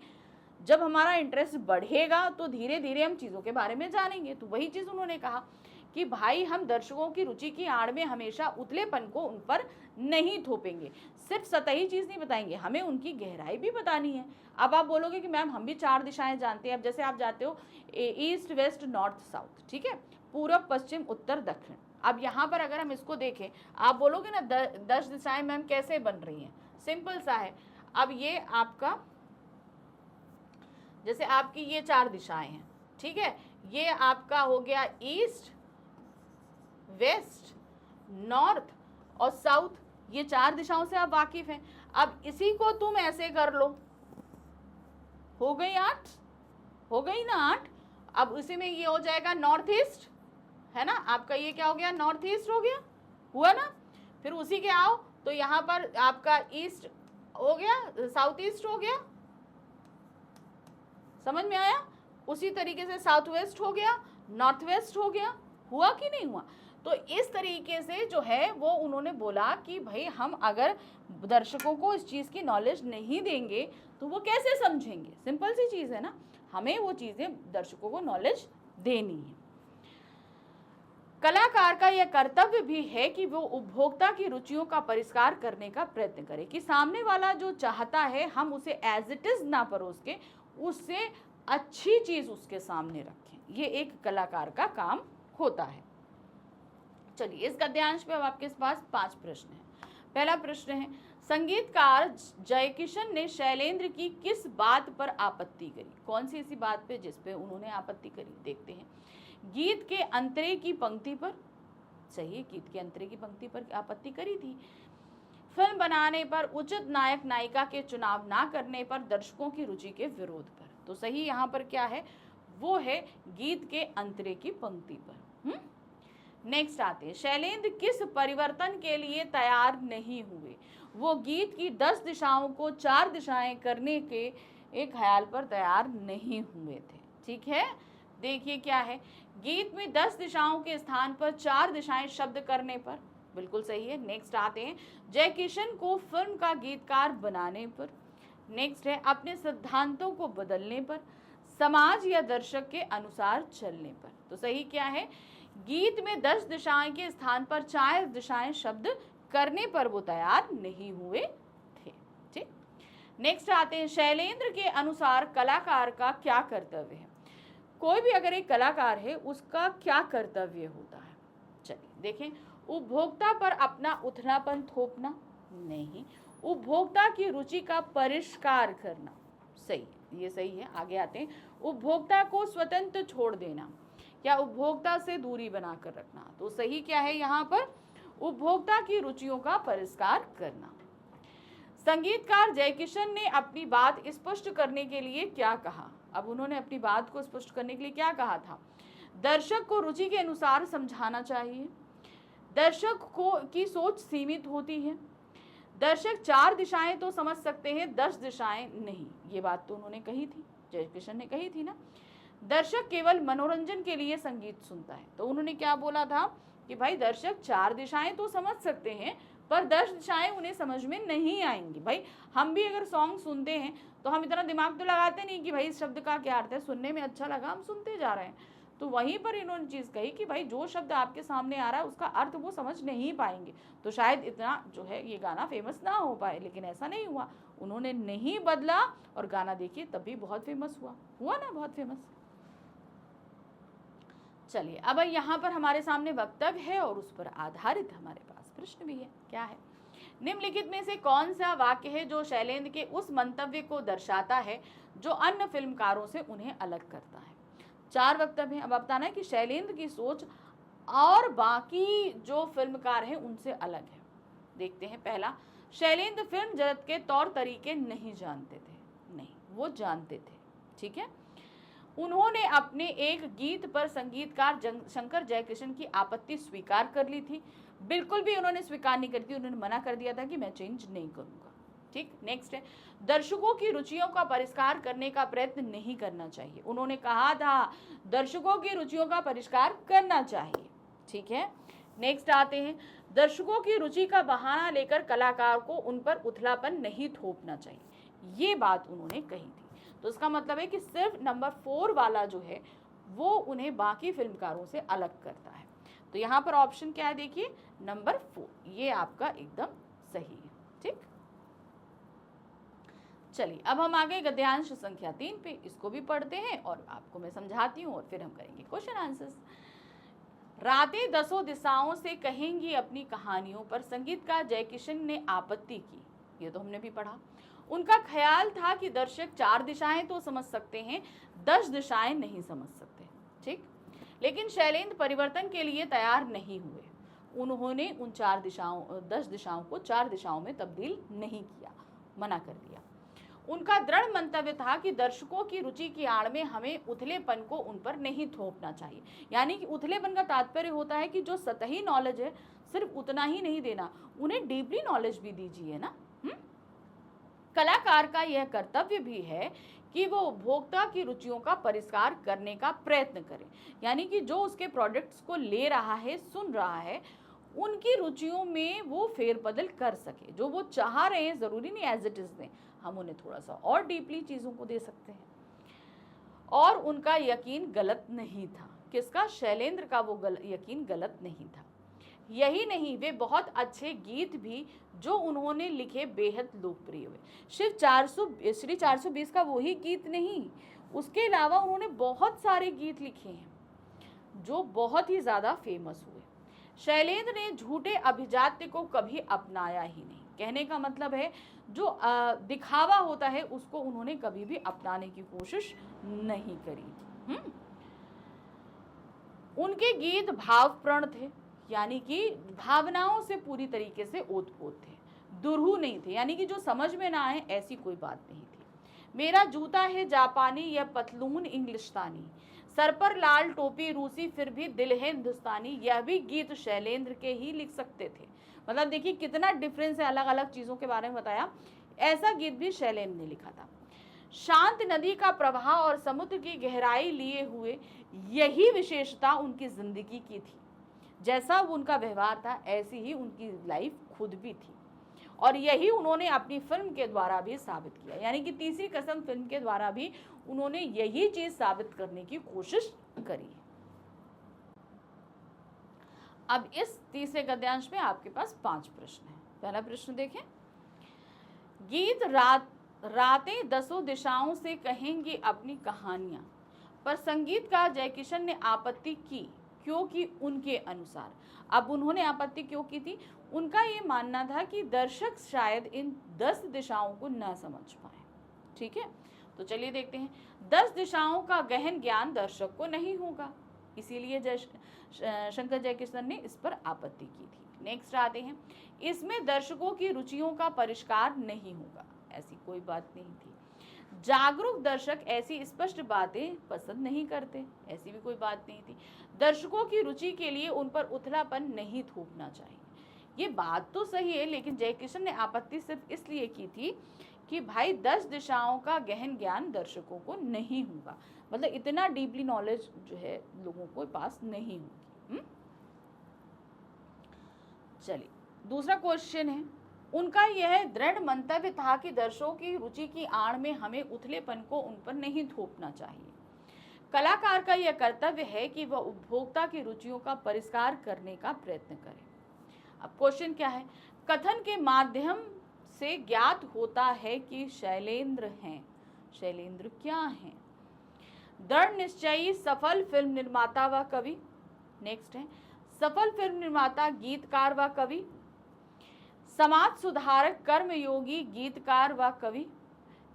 जब हमारा इंटरेस्ट बढ़ेगा तो धीरे धीरे हम चीज़ों के बारे में जानेंगे। तो वही चीज़ उन्होंने कहा कि भाई हम दर्शकों की रुचि की आड़ में हमेशा उतलेपन को उन पर नहीं थोपेंगे, सिर्फ सतही चीज़ नहीं बताएंगे, हमें उनकी गहराई भी बतानी है। अब आप बोलोगे कि मैम हम भी 4 दिशाएं जानते हैं। अब जैसे आप जाते हो ईस्ट वेस्ट नॉर्थ साउथ, ठीक है, पूरब पश्चिम उत्तर दक्षिण। अब यहाँ पर अगर हम इसको देखें, आप बोलोगे ना 10 दिशाएं मैम कैसे बन रही हैं, सिंपल सा है। अब ये आपका, जैसे आपकी ये 4 दिशाएं हैं, ठीक है, ये आपका हो गया ईस्ट वेस्ट नॉर्थ और साउथ, ये 4 दिशाओं से आप वाकिफ हैं। अब इसी को तुम ऐसे कर लो, हो गई 8, हो गई ना 8। अब उसी में ये हो जाएगा नॉर्थ ईस्ट, है ना, आपका ये क्या हो गया, नॉर्थ ईस्ट हो गया, हुआ ना। फिर उसी के आओ तो यहाँ पर आपका ईस्ट हो गया, साउथ ईस्ट हो गया, समझ में आया। उसी तरीके से साउथ वेस्ट हो गया, नॉर्थ वेस्ट हो गया, हुआ कि नहीं हुआ। तो इस तरीके से जो है वो उन्होंने बोला कि भाई हम अगर दर्शकों को इस चीज़ की नॉलेज नहीं देंगे तो वो कैसे समझेंगे, सिंपल सी चीज़ है ना, हमें वो चीज़ें दर्शकों को नॉलेज देनी है। कलाकार का यह कर्तव्य भी है कि वो उपभोक्ता की रुचियों का परिष्कार करने का प्रयत्न करे, कि सामने वाला जो चाहता है हम उसे एज इट इज ना परोस के उससे अच्छी चीज उसके सामने रखें, ये एक कलाकार का काम होता है। चलिए इस गद्यांश पे अब आपके पास 5 प्रश्न हैं। पहला प्रश्न है, संगीतकार जयकिशन ने शैलेंद्र की किस बात पर आपत्ति करी, कौन सी ऐसी बात पे जिस पे उन्होंने आपत्ति करी, देखते हैं। गीत के अंतरे की पंक्ति पर, सही है, गीत के अंतरे की पंक्ति पर आपत्ति करी थी। फिल्म बनाने पर, उचित नायक नायिका के चुनाव ना करने पर, दर्शकों की रुचि के विरोध पर। तो सही यहाँ पर क्या है, वो है गीत के अंतरे की पंक्ति पर। नेक्स्ट आते हैं, शैलेंद्र किस परिवर्तन के लिए तैयार नहीं हुए, वो गीत की 10 दिशाओं को 4 दिशाएं करने के एक ख्याल पर तैयार नहीं हुए थे, ठीक है। देखिए क्या है, गीत में 10 दिशाओं के स्थान पर 4 दिशाएं शब्द करने पर, बिल्कुल सही है। नेक्स्ट आते हैं, जयकिशन को फिल्म का गीतकार बनाने पर। नेक्स्ट है, अपने सिद्धांतों को बदलने पर, समाज या दर्शक के अनुसार चलने पर। तो सही क्या है, गीत में 10 दिशाएं के स्थान पर 4 दिशाएं शब्द करने पर वो तैयार नहीं हुए थे, ठीक। नेक्स्ट आते हैं, शैलेंद्र के अनुसार कलाकार का क्या कर्तव्य है, कोई भी अगर एक कलाकार है उसका क्या कर्तव्य होता है। चलिए देखें, उपभोक्ता पर अपना उथलापन थोपना नहीं, उपभोक्ता की रुचि का परिष्कार करना, सही, ये सही है। आगे आते हैं, उपभोक्ता को स्वतंत्र छोड़ देना या उपभोक्ता से दूरी बनाकर रखना। तो सही क्या है यहाँ पर, उपभोक्ता की रुचियों का परिष्कार करना। संगीतकार जयकिशन ने अपनी बात स्पष्ट करने के लिए क्या कहा, अब उन्होंने अपनी बात को स्पष्ट करने के लिए क्या कहा था, दर्शक को रुचि के अनुसार समझाना चाहिए, दर्शक को की सोच सीमित होती है, दर्शक 4 दिशाएं तो समझ सकते हैं 10 दिशाएं नहीं, ये बात तो उन्होंने कही थी, जयकिशन ने कही थी ना। दर्शक केवल मनोरंजन के लिए संगीत सुनता है, तो उन्होंने क्या बोला था कि भाई दर्शक 4 दिशाएं तो समझ सकते हैं पर 10 दिशाएं उन्हें समझ में नहीं आएंगी। भाई हम भी अगर सॉन्ग सुनते हैं तो हम इतना दिमाग तो लगाते नहीं कि भाई इस शब्द का क्या अर्थ है, सुनने में अच्छा लगा हम सुनते जा रहे हैं। तो वहीं पर इन्होंने चीज़ कही कि भाई जो शब्द आपके सामने आ रहा है उसका अर्थ वो समझ नहीं पाएंगे, तो शायद इतना जो है ये गाना फेमस ना हो पाए। लेकिन ऐसा नहीं हुआ, उन्होंने नहीं बदला और गाना देखिए तब भी बहुत फेमस हुआ ना, बहुत फेमस। चलिए अब यहाँ पर हमारे सामने वक्तव्य है और उस पर आधारित हमारे पास प्रश्न भी है। क्या है, निम्नलिखित में से कौन सा वाक्य है जो शैलेंद्र के उस मंतव्य को दर्शाता है जो अन्य फिल्मकारों से उन्हें अलग करता है। 4 वक्तव्य हैं। अब बताना है कि शैलेंद्र की सोच और बाकी जो फिल्मकार हैं उनसे अलग है। देखते हैं, पहला, शैलेंद्र फिल्म जगत के तौर तरीके नहीं जानते थे, नहीं वो जानते थे, ठीक है। उन्होंने अपने एक गीत पर संगीतकार शंकर जयकिशन की आपत्ति स्वीकार कर ली थी, बिल्कुल भी उन्होंने स्वीकार नहीं करी थी, उन्होंने मना कर दिया था कि मैं चेंज नहीं करूंगा, ठीक। नेक्स्ट है, दर्शकों की रुचियों का परिष्कार करने का प्रयत्न नहीं करना चाहिए, उन्होंने कहा था दर्शकों की रुचियों का परिष्कार करना चाहिए, ठीक है। नेक्स्ट आते हैं, दर्शकों की रुचि का बहाना लेकर कलाकार को उन पर उथलापन नहीं थोपना चाहिए, ये बात उन्होंने कही थी। तो इसका मतलब है कि सिर्फ नंबर 4 वाला जो है वो उन्हें बाकी फिल्मकारों से अलग करता है। तो यहाँ पर ऑप्शन क्या है देखिए, नंबर 4, ये आपका एकदम सही है। ठीक, चलिए अब हम आ गए गद्यांश संख्या 3 पे, इसको भी पढ़ते हैं और आपको मैं समझाती हूँ और फिर हम करेंगे क्वेश्चन आंसर्स। रातें दसों दिशाओं से कहेंगी अपनी कहानियों पर संगीतकार जयकिशन ने आपत्ति की, ये तो हमने भी पढ़ा। उनका ख्याल था कि दर्शक 4 दिशाएं तो समझ सकते हैं, 10 दिशाएं नहीं समझ सकते। ठीक, लेकिन शैलेंद्र परिवर्तन के लिए तैयार नहीं हुए। उन्होंने उन 10 दिशाओं को 4 दिशाओं में तब्दील नहीं किया, मना कर दिया। उनका दृढ़ मंतव्य था कि दर्शकों की रुचि की आड़ में हमें उथलेपन को उन पर नहीं थोपना चाहिए। यानी कि उथलेपन का तात्पर्य होता है कि जो सतही नॉलेज है सिर्फ उतना ही नहीं देना, उन्हें डीपली नॉलेज भी दीजिए ना। कलाकार का यह कर्तव्य भी है कि वो उपभोक्ता की रुचियों का परिष्कार करने का प्रयत्न करे। यानी कि जो उसके प्रोडक्ट्स को ले रहा है, सुन रहा है, उनकी रुचियों में वो फेरबदल कर सके। जो वो चाह रहे हैं जरूरी नहीं एज इट इज दें, हम उन्हें थोड़ा सा और डीपली चीज़ों को दे सकते हैं। और उनका यकीन गलत नहीं था। किसका? शैलेंद्र का वो यकीन गलत नहीं था। यही नहीं, वे बहुत अच्छे गीत भी जो उन्होंने लिखे बेहद लोकप्रिय हुए। सिर्फ श्री 420 का वही गीत नहीं, उसके अलावा उन्होंने बहुत सारे गीत लिखे हैं जो बहुत ही ज़्यादा फेमस हुए। शैलेंद्र ने झूठे अभिजात्य को कभी अपनाया ही नहीं। कहने का मतलब है जो दिखावा होता है उसको उन्होंने कभी भी अपनाने की कोशिश नहीं करी। उनके गीत भावप्रण थे, यानी कि भावनाओं से पूरी तरीके से ओतप्रोत थे, दुरहु नहीं थे, यानी कि जो समझ में ना आए ऐसी कोई बात नहीं थी। मेरा जूता है जापानी या पतलून इंग्लिस्तानी, सर पर लाल टोपी रूसी फिर भी दिल है हिंदुस्तानी, यह भी गीत शैलेंद्र के ही लिख सकते थे। मतलब देखिए कितना डिफरेंस है, अलग अलग चीज़ों के बारे में बताया। ऐसा गीत भी शैलेंद्र ने लिखा था। शांत नदी का प्रवाह और समुद्र की गहराई लिए हुए, यही विशेषता उनकी जिंदगी की थी। जैसा उनका व्यवहार था ऐसी ही उनकी लाइफ खुद भी थी, और यही उन्होंने अपनी फिल्म के द्वारा भी साबित किया। यानी कि तीसरी कसम फिल्म के द्वारा भी उन्होंने यही चीज साबित करने की कोशिश करी। अब इस तीसरे गद्यांश में आपके पास 5 प्रश्न हैं। पहला प्रश्न देखें, गीत रातें दसों दिशाओं से कहेंगी अपनी कहानियां पर संगीतकार जयकिशन ने आपत्ति की, क्योंकि उनके अनुसार, अब उन्होंने आपत्ति क्यों की थी? उनका ये मानना था कि दर्शक शायद इन 10 दिशाओं को न समझ पाए। ठीक है, तो चलिए देखते हैं। 10 दिशाओं का गहन ज्ञान दर्शक को नहीं होगा, इसीलिए शंकर जयकिशन ने इस पर आपत्ति की थी। नेक्स्ट आते हैं, इसमें दर्शकों की रुचियों का परिष्कार नहीं होगा, ऐसी कोई बात नहीं थी। जागरूक दर्शक ऐसी स्पष्ट बातें पसंद नहीं करते, ऐसी भी कोई बात नहीं थी। दर्शकों की रुचि के लिए उन पर उथलापन नहीं थोपना चाहिए, ये बात तो सही है, लेकिन जयकिशन ने आपत्ति सिर्फ इसलिए की थी कि भाई 10 दिशाओं का गहन ज्ञान दर्शकों को नहीं होगा, मतलब इतना डीपली नॉलेज जो है लोगों के पास नहीं होगी। चलिए दूसरा क्वेश्चन है, उनका यह दृढ़ मंतव्य था कि दर्शकों की रुचि की आड़ में हमें उथलेपन को उन पर नहीं थोपना चाहिए। कलाकार का यह कर्तव्य है कि वह उपभोक्ता की रुचियों का परिष्कार करने का प्रयत्न करे। अब क्वेश्चन क्या है? कथन के माध्यम से ज्ञात होता है कि शैलेंद्र हैं। शैलेंद्र क्या हैं? दृढ़ निश्चयी सफल फिल्म निर्माता व कवि। नेक्स्ट है, सफल फिल्म निर्माता, गीतकार व कवि, समाज सुधारक, कर्मयोगी, गीतकार व कवि।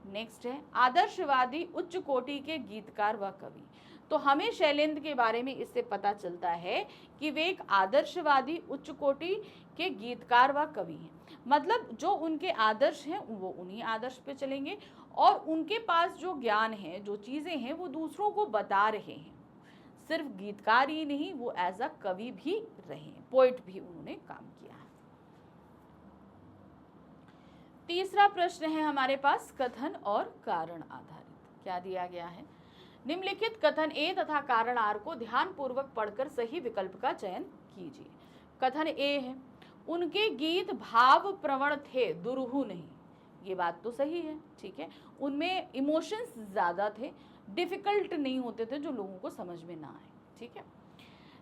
नेक्स्ट है, आदर्शवादी, उच्च कोटि के गीतकार व कवि। तो हमें शैलेंद्र के बारे में इससे पता चलता है कि वे एक आदर्शवादी, उच्च कोटि के गीतकार व कवि हैं। मतलब जो उनके आदर्श हैं वो उन्हीं आदर्श पे चलेंगे, और उनके पास जो ज्ञान है, जो चीज़ें हैं, वो दूसरों को बता रहे हैं। सिर्फ गीतकार ही नहीं, वो एज अ कवि भी रहे हैं, पोइट भी उन्होंने काम किया है। तीसरा प्रश्न है हमारे पास, कथन और कारण आधारित। क्या दिया गया है? निम्नलिखित कथन ए तथा कारण आर को ध्यानपूर्वक पढ़कर सही विकल्प का चयन कीजिए। कथन ए है, उनके गीत भाव प्रवण थे, दुरहु नहीं। ये बात तो सही है, ठीक है, उनमें इमोशंस ज़्यादा थे, डिफिकल्ट नहीं होते थे जो लोगों को समझ में ना आए। ठीक है,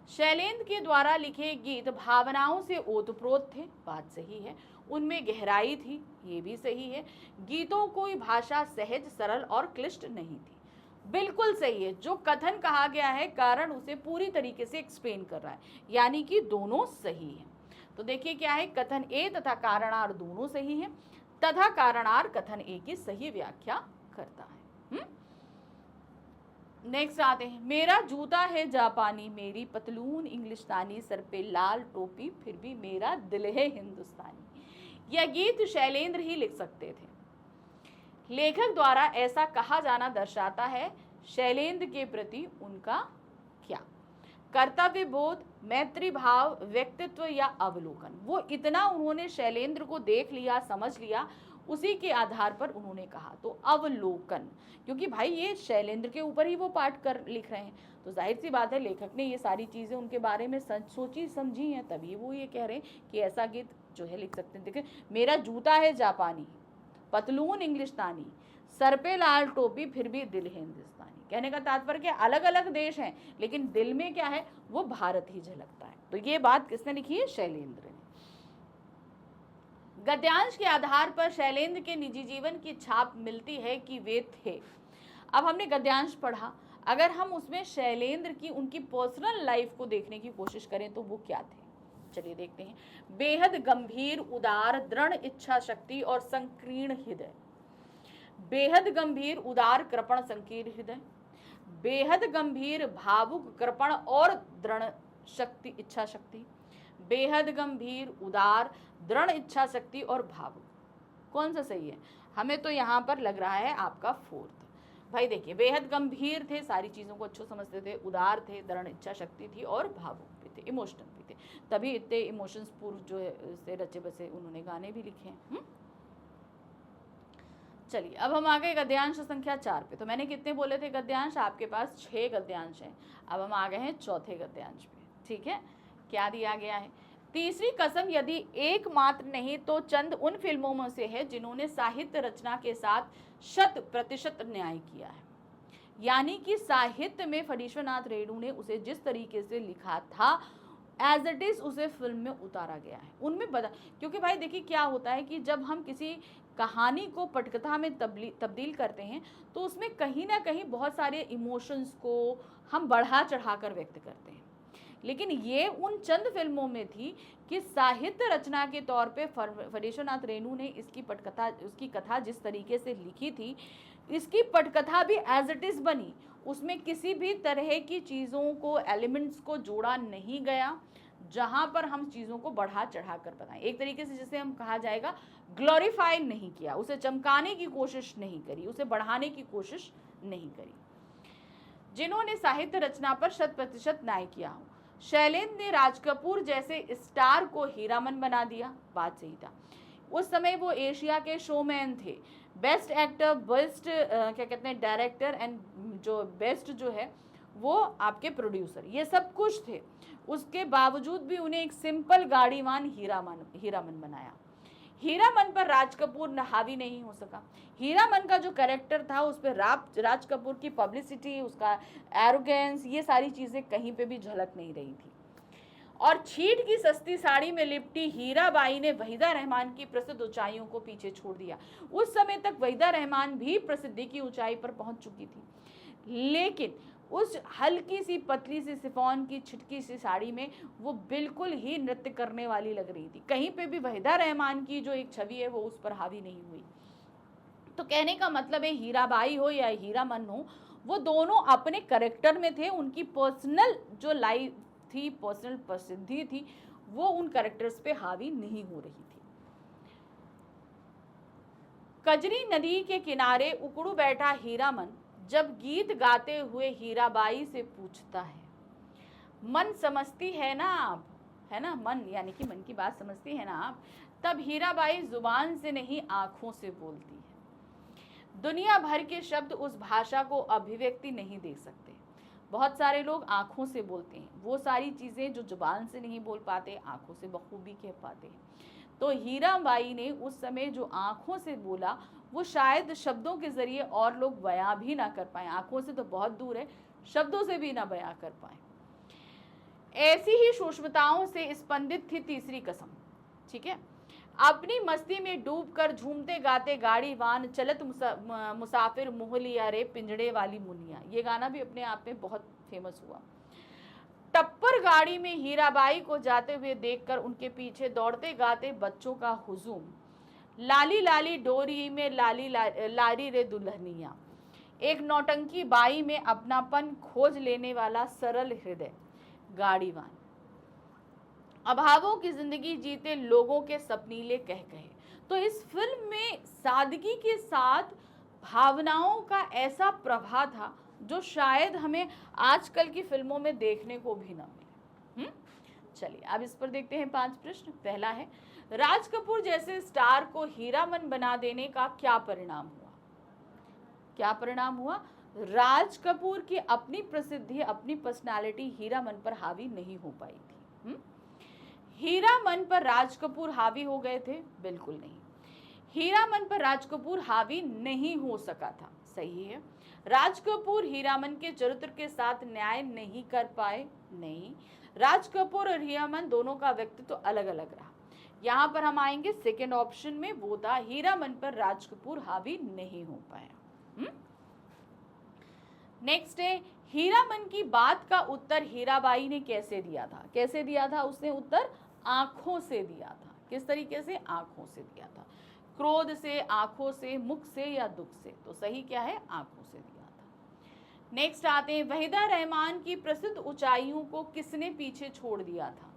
शैलेंद्र के द्वारा लिखे गीत भावनाओं से ओतप्रोत थे, बात सही है। उनमें गहराई थी, ये भी सही है। गीतों की भाषा सहज, सरल और क्लिष्ट नहीं थी, बिल्कुल सही है। जो कथन कहा गया है कारण उसे पूरी तरीके से एक्सप्लेन कर रहा है, यानी कि दोनों सही है। तो देखिए क्या है, कथन ए तथा कारणार दोनों सही है, तथा कारणार कथन ए की सही व्याख्या करता है। नेक्स्ट आते हैं, मेरा जूता है जापानी, मेरी पतलून इंग्लिस्तानी, सर पे लाल टोपी, फिर भी मेरा दिल है हिंदुस्तानी। यह गीत शैलेंद्र ही लिख सकते थे। लेखक द्वारा ऐसा कहा जाना दर्शाता है शैलेंद्र के प्रति उनका क्या? कर्तव्य बोध, मैत्री भाव, व्यक्तित्व या अवलोकन। वो इतना उन्होंने शैलेंद्र को देख लिया, समझ लिया, उसी के आधार पर उन्होंने कहा। तो अवलोकन, क्योंकि भाई ये शैलेंद्र के ऊपर ही वो पाठ कर लिख रहे हैं, तो जाहिर सी बात है लेखक ने ये सारी चीज़ें उनके बारे में सोची समझी हैं, तभी वो ये कह रहे हैं कि ऐसा गीत जो है लिख सकते हैं। देखिए, मेरा जूता है जापानी, पतलून इंग्लिस्तानी, सर पे लाल टोपी, फिर भी दिल है हिंदुस्तानी। कहने का तात्पर्य क्या, अलग अलग देश हैं लेकिन दिल में क्या है, वो भारत ही झलकता है। तो ये बात किसने लिखी है? शैलेंद्र ने। गद्यांश के आधार पर शैलेंद्र के निजी जीवन की छाप मिलती है कि वे थे। अब हमने गद्यांश पढ़ा, अगर हम उसमें शैलेंद्र की उनकी पर्सनल लाइफ को देखने की कोशिश करें तो वो क्या थे, चलिए देखते हैं। बेहद गंभीर, उदार, दृढ़ इच्छा शक्ति और संकीर्ण हृदय। बेहद गंभीर, उदार, कृपण, संकीर्ण हृदय। बेहद गंभीर, भावुक, कृपण और दृढ़ शक्ति, इच्छा शक्ति। बेहद गंभीर, उदार, दृढ़ इच्छा शक्ति और भावुक। कौन सा सही है? हमें तो यहाँ पर लग रहा है आपका फोर्थ। भाई देखिए, बेहद गंभीर थे, सारी चीज़ों को अच्छे समझते थे, उदार थे, दृढ़ इच्छा शक्ति थी और भावुक भी थे, इमोशनल भी थे, तभी इतने इमोशंस पूर्व जो है से रचे बसे उन्होंने गाने भी लिखे हैं। चलिए अब हम आ गए गद्यांश संख्या 4 पे। तो मैंने कितने बोले थे गद्यांश? आपके पास 6 गद्यांश हैं। अब हम आ गए हैं चौथे गद्यांश पे, ठीक है। क्या दिया गया है? तीसरी कसम यदि एकमात्र नहीं तो चंद उन फिल्मों में से है जिन्होंने साहित्य रचना के साथ 100% न्याय किया है। यानी कि साहित्य में फणीश्वरनाथ रेणु ने उसे जिस तरीके से लिखा था एज इट इज उसे फिल्म में उतारा गया है। उनमें बता, क्योंकि भाई देखिए क्या होता है कि जब हम किसी कहानी को पटकथा में तब्दील करते हैं तो उसमें कहीं ना कहीं बहुत सारे इमोशंस को हम बढ़ा चढ़ा कर व्यक्त करते हैं। लेकिन ये उन चंद फिल्मों में थी कि साहित्य रचना के तौर पे फणीश्वरनाथ रेणु ने इसकी पटकथा, उसकी कथा जिस तरीके से लिखी थी, इसकी पटकथा भी एज इट इज़ बनी। उसमें किसी भी तरह की चीज़ों को, एलिमेंट्स को जोड़ा नहीं गया जहाँ पर हम चीज़ों को बढ़ा चढ़ा कर बताएं। एक तरीके से जिसे हम कहा जाएगा ग्लोरीफाई नहीं किया, उसे चमकाने की कोशिश नहीं करी, उसे बढ़ाने की कोशिश नहीं करी। जिन्होंने साहित्य रचना पर 100% न्याय किया हो। शैलेंद्र ने राज कपूर जैसे स्टार को हीरामन बना दिया, बात सही था। उस समय वो एशिया के शोमैन थे, बेस्ट एक्टर, बेस्ट क्या कहते हैं डायरेक्टर एंड जो बेस्ट जो है वो आपके प्रोड्यूसर, ये सब कुछ थे। उसके बावजूद भी उन्हें एक सिंपल गाड़ीवान हीरामन बनाया। हीरामन पर राज कपूर हावी नहीं हो सका। हीरामन का जो कैरेक्टर था उस पर राज कपूर की पब्लिसिटी, उसका एरोगेंस, ये सारी चीज़ें कहीं पे भी झलक नहीं रही थी। और छीट की सस्ती साड़ी में लिपटी हीराबाई ने वहीदा रहमान की प्रसिद्ध ऊंचाइयों को पीछे छोड़ दिया। उस समय तक वहीदा रहमान भी प्रसिद्धि की ऊंचाई पर पहुंच चुकी थी, लेकिन उस हल्की सी पतली सी सिफॉन की छिटकी सी साड़ी में वो बिल्कुल ही नृत्य करने वाली लग रही थी। कहीं पे भी वहीदा रहमान की जो एक छवि है वो उस पर हावी नहीं हुई। तो कहने का मतलब है हीराबाई हो या हीरामन हो, वो दोनों अपने करेक्टर में थे। उनकी पर्सनल जो लाइफ थी, पर्सनल प्रसिद्धि थी, वो उन कैरेक्टर्स पे हावी नहीं हो रही थी। कजरी नदी के किनारे उकड़ू बैठा हीरामन जब गीत गाते हुए हीराबाई से पूछता है, मन समझती है ना आप, है ना, मन यानी कि मन की बात समझती है ना आप, तब हीराबाई जुबान से नहीं आंखों से बोलती है। दुनिया भर के शब्द उस भाषा को अभिव्यक्ति नहीं दे सकते। बहुत सारे लोग आंखों से बोलते हैं, वो सारी चीज़ें जो जुबान से नहीं बोल पाते आंखों से बखूबी कह पाते हैं। तो हीराबाई ने उस समय जो आंखों से बोला वो शायद शब्दों के जरिए और लोग बयां भी ना कर पाए। आंखों से तो बहुत दूर है, शब्दों से भी ना बयां कर पाए। ऐसी ही सूक्ष्मताओं से स्पंदित थी तीसरी कसम। ठीक है, अपनी मस्ती में डूबकर झूमते गाते गाड़ी वान चलत मुसाफिर मोह लिया रे पिंजड़े वाली मुनिया, ये गाना भी अपने आप में बहुत फेमस हुआ। टप्पर गाड़ी में हीराबाई को जाते हुए देखकर उनके पीछे दौड़ते गाते बच्चों का हुजूम, लाली लाली डोरी में लारी रे दुल्हनिया, एक नौटंकी बाई में अपनापन खोज लेने वाला सरल हृदय गाड़ीवान, अभावों की जिंदगी जीते लोगों के सपनीले कह कहे। तो इस फिल्म में सादगी के साथ भावनाओं का ऐसा प्रवाह था जो शायद हमें आजकल की फिल्मों में देखने को भी ना मिले। चलिए अब इस पर देखते हैं 5 प्रश्न। पहला है, राज कपूर जैसे स्टार को हीरामन बना देने का क्या परिणाम हुआ? क्या परिणाम हुआ? राज कपूर की अपनी प्रसिद्धि, अपनी पर्सनालिटी हीरामन पर हावी नहीं हो पाई थी। हीरामन पर राज कपूर हावी हो गए थे? बिल्कुल नहीं। हीरामन पर राज कपूर हावी नहीं हो सका था, सही है। राज कपूर हीरामन के चरित्र के साथ न्याय नहीं कर पाए? नहीं। राज कपूर और हीरामन दोनों का व्यक्तित्व तो अलग अलग रहा। यहाँ पर हम आएंगे सेकेंड ऑप्शन में, वो था हीरामन पर राज कपूर हावी नहीं हो पाया। नेक्स्ट है, हीरामन की बात का उत्तर हीराबाई ने कैसे दिया था? कैसे दिया था उसने उत्तर? आंखों से दिया था। किस तरीके से? आंखों से दिया था। क्रोध से, आंखों से, मुख से या दुख से? तो सही क्या है? आंखों से दिया था। नेक्स्ट आते हैं, वहीदा रहमान की प्रसिद्ध ऊंचाइयों को किसने पीछे छोड़ दिया था?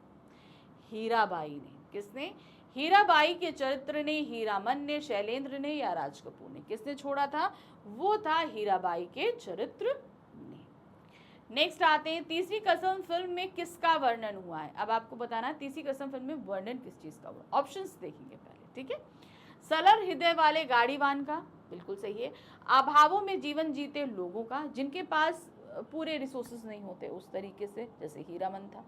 हीराबाई ने। किसने? हीराबाई के चरित्र ने, हीरामन ने, शैलेंद्र ने या राज कपूर ने? किसने छोड़ा था? वो था हीराबाई के चरित्र ने। नेक्स्ट आते हैं, तीसरी कसम फिल्म में किसका वर्णन हुआ है? अब आपको बताना है तीसरी कसम फिल्म में वर्णन किस चीज का हुआ। ऑप्शंस देखेंगे पहले, ठीक है। सरल हृदय वाले गाड़ीवान का, बिल्कुल सही है। अभावों में जीवन जीते लोगों का, जिनके पास पूरे रिसोर्सेज नहीं होते उस तरीके से, जैसे हीरामन था।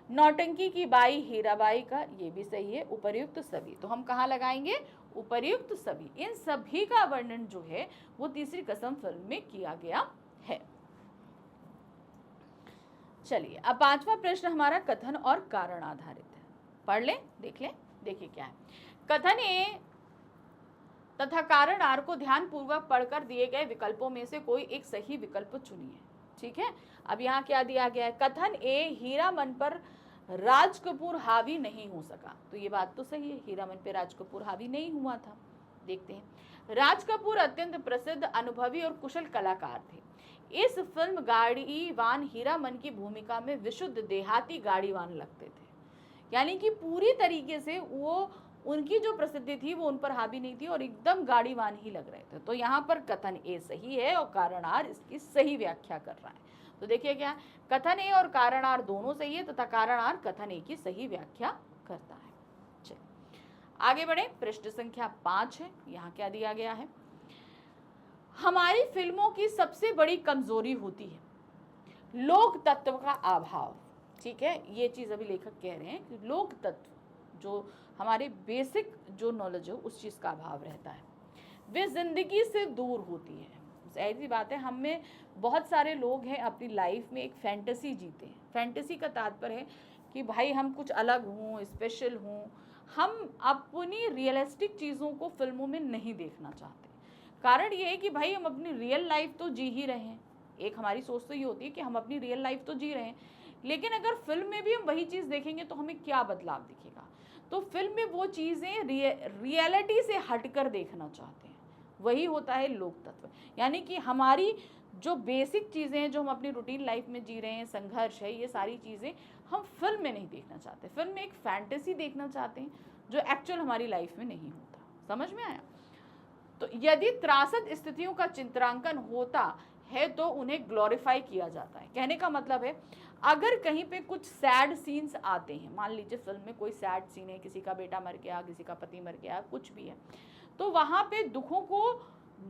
नौटंकी की बाई हीराबाई का, ये भी सही है। उपर्युक्त सभी, तो हम कहाँ लगाएंगे? उपर्युक्त सभी। इन सभी का वर्णन जो है वो तीसरी कसम फिल्म में किया गया है। चलिए अब 5वां प्रश्न हमारा कथन और कारण आधारित है। पढ़ लें, देख लें। देखिए क्या है, कथन ए तथा कारण आर को ध्यान पूर्वक पढ़कर दिए गए विकल्पों में से कोई एक सही विकल्प चुनिए। ठीक है, अब यहाँ क्या दिया गया है? कथन ए, हीरामन पर राज कपूर हावी नहीं हो सका। तो ये बात तो सही है, हीरामन पे राज कपूर हावी नहीं हुआ था। देखते हैं, राज कपूर अत्यंत प्रसिद्ध, अनुभवी और कुशल कलाकार थे। इस फिल्म गाड़ीवान हीरामन की भूमिका में विशुद्ध देहाती गाड़ीवान लगते थे, यानी कि पूरी तरीके से वो, उनकी जो प्रसिद्धि थी वो उन पर हावी नहीं थी और एकदम गाड़ीवान ही लग रहे थे। तो यहाँ पर कथन ए सही है और कारण आर इसकी सही व्याख्या कर रहा है। तो देखिए क्या, कथन ए और कारण आर दोनों सही है तथा कारण आर कथन ए की सही व्याख्या करता है। चलिए आगे बढ़े, प्रश्न संख्या 5 है। यहाँ क्या दिया गया है? हमारी फिल्मों की सबसे बड़ी कमजोरी होती है लोक तत्व का अभाव। ठीक है, ये चीज अभी लेखक कह रहे हैं कि लोक तत्व, जो हमारे बेसिक जो नॉलेज है उस चीज का अभाव रहता है, वे जिंदगी से दूर होती है। ऐसी बात है, हम में बहुत सारे लोग हैं अपनी लाइफ में एक फैंटेसी जीते हैं। फैंटेसी का तात्पर्य है कि भाई हम कुछ अलग हों, स्पेशल हों। हम अपनी रियलिस्टिक चीज़ों को फिल्मों में नहीं देखना चाहते। कारण ये है कि भाई हम अपनी रियल लाइफ तो जी ही रहे हैं। एक हमारी सोच तो ये होती है कि हम अपनी रियल लाइफ तो जी रहे हैं, लेकिन अगर फिल्म में भी हम वही चीज़ देखेंगे तो हमें क्या बदलाव दिखेगा? तो फिल्म में वो चीज़ें रियलिटी से हटकर देखना चाहते हैं, वही होता है लोक तत्व। यानी कि हमारी जो बेसिक चीज़ें हैं, जो हम अपनी रूटीन लाइफ में जी रहे हैं, संघर्ष है, ये सारी चीज़ें हम फिल्म में नहीं देखना चाहते। फिल्म में एक फैंटेसी देखना चाहते हैं जो एक्चुअल हमारी लाइफ में नहीं होता। समझ में आया? तो यदि त्रासद स्थितियों का चित्रांकन होता है तो उन्हें ग्लोरीफाई किया जाता है। कहने का मतलब है, अगर कहीं पे कुछ सैड सीन्स आते हैं, मान लीजिए फिल्म में कोई सैड सीन है, किसी का बेटा मर गया, किसी का पति मर गया, कुछ भी है, तो वहाँ पे दुखों को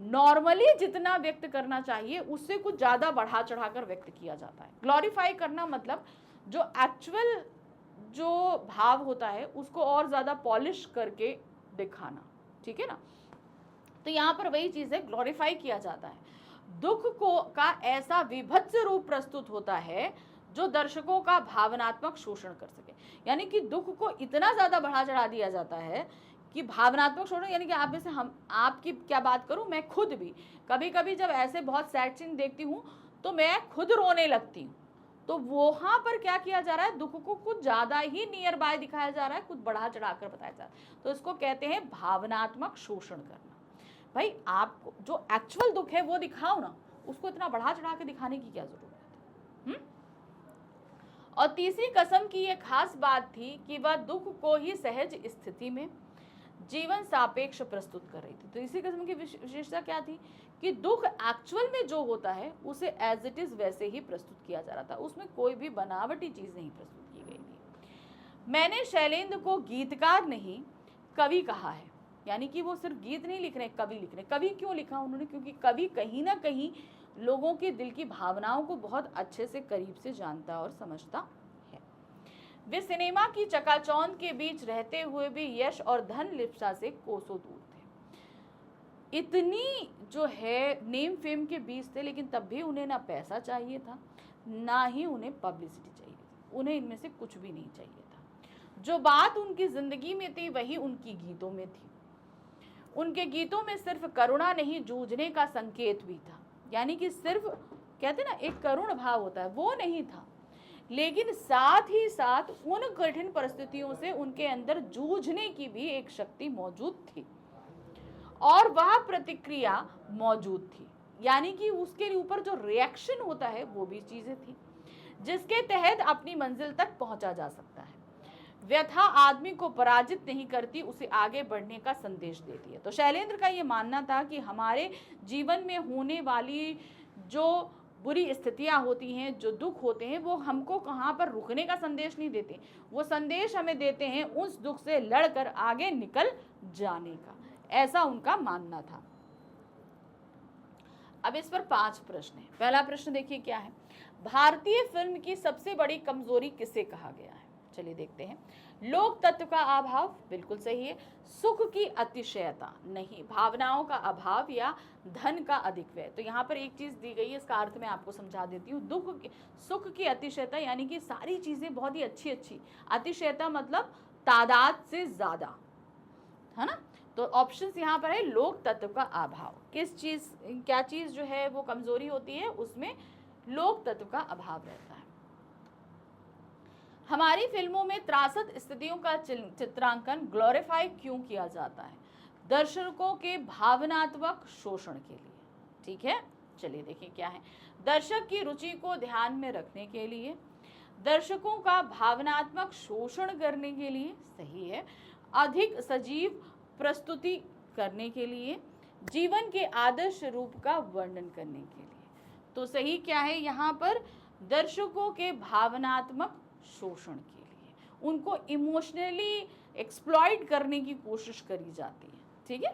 नॉर्मली जितना व्यक्त करना चाहिए उससे कुछ ज़्यादा बढ़ा चढ़ाकर व्यक्त किया जाता है। ग्लोरीफाई करना मतलब जो एक्चुअल जो भाव होता है उसको और ज़्यादा पॉलिश करके दिखाना। ठीक है ना? तो यहाँ पर वही चीज़ है, ग्लोरीफाई किया जाता है। दुख को का ऐसा विभत्स रूप प्रस्तुत होता है जो दर्शकों का भावनात्मक शोषण कर सके। यानी कि दुख को इतना ज्यादा बढ़ा चढ़ा दिया जाता है कि भावनात्मक शोषण, यानी कि आप में से हम, आपकी क्या बात करूं, मैं खुद भी कभी कभी जब ऐसे बहुत सैड सीन देखती हूँ तो मैं खुद रोने लगती हूँ। तो वहां पर क्या किया जा रहा है, दुख को कुछ ज्यादा ही नियर बाय दिखाया जा रहा है, कुछ बढ़ा चढ़ाकर बताया जा रहा है। तो इसको कहते हैं भावनात्मक शोषण करना। भाई आपको जो एक्चुअल दुख है वो दिखाओ ना, उसको इतना बढ़ा चढ़ा के दिखाने की क्या जरूरत है। और तीसरी कसम की ये खास बात थी कि वह दुख को ही सहज स्थिति में जीवन सापेक्ष प्रस्तुत कर रही थी। तो इसी किस्म की विशेषता क्या थी कि दुख एक्चुअल में जो होता है उसे एज इट इज वैसे ही प्रस्तुत किया जा रहा था, उसमें कोई भी बनावटी चीज नहीं प्रस्तुत की गई थी। मैंने शैलेंद्र को गीतकार नहीं कवि कहा है, यानी कि वो सिर्फ गीत नहीं लिख रहे, कवि लिख रहे। कवि क्यों लिखा उन्होंने, क्योंकि कवि कहीं ना कहीं लोगों के दिल की भावनाओं को बहुत अच्छे से करीब से जानता और समझता है। वे सिनेमा की चकाचौंध के बीच रहते हुए भी यश और धन लिप्सा से कोसों दूर थे। इतनी जो है नेम फेम के बीच थे, लेकिन तब भी उन्हें ना पैसा चाहिए था, ना ही उन्हें पब्लिसिटी चाहिए थी। उन्हें इनमें से कुछ भी नहीं चाहिए था। जो बात उनकी जिंदगी में थी वही उनकी गीतों में थी। उनके गीतों में सिर्फ करुणा नहीं, जूझने का संकेत भी था। यानी कि सिर्फ कहते ना एक करुण भाव होता है, वो नहीं था, लेकिन साथ ही साथ उन कठिन परिस्थितियों से उनके अंदर जूझने की भी एक शक्ति मौजूद थी और वह प्रतिक्रिया मौजूद थी। यानी कि उसके ऊपर जो रिएक्शन होता है वो भी चीजें थी जिसके तहत अपनी मंजिल तक पहुंचा जा सकता है। व्यथा आदमी को पराजित नहीं करती, उसे आगे बढ़ने का संदेश देती है। तो शैलेंद्र का ये मानना था कि हमारे जीवन में होने वाली जो बुरी स्थितियां होती हैं, जो दुख होते हैं, वो हमको कहाँ पर रुकने का संदेश नहीं देते, वो संदेश हमें देते हैं उस दुख से लड़कर आगे निकल जाने का। ऐसा उनका मानना था। अब इस पर 5 प्रश्न है। पहला प्रश्न देखिए क्या है, भारतीय फिल्म की सबसे बड़ी कमजोरी किसे कहा गया है। चलिए देखते हैं। लोक तत्व का अभाव, बिल्कुल सही है। सुख की अतिशयता, नहीं। भावनाओं का अभाव या धन का अधिक व्यय। तो यहाँ पर एक चीज दी गई है, इसका अर्थ मैं आपको समझा देती हूँ। सुख की अतिशयता यानी कि सारी चीजें बहुत ही अच्छी अच्छी, अतिशयता मतलब तादाद से ज्यादा, है ना। तो ऑप्शंस यहाँ पर है लोक तत्व का अभाव। किस चीज, क्या चीज जो है वो कमजोरी होती है, उसमें लोक तत्व का अभाव रहता है। हमारी फिल्मों में त्रासद स्थितियों का चित्रांकन ग्लोरीफाई क्यों किया जाता है, दर्शकों के भावनात्मक शोषण के लिए। ठीक है, चलिए देखिए क्या है। दर्शक की रुचि को ध्यान में रखने के लिए, दर्शकों का भावनात्मक शोषण करने के लिए, सही है। अधिक सजीव प्रस्तुति करने के लिए, जीवन के आदर्श रूप का वर्णन करने के लिए। तो सही क्या है यहाँ पर, दर्शकों के भावनात्मक शोषण के लिए, उनको इमोशनली एक्सप्लॉइट करने की कोशिश करी जाती है। ठीक है।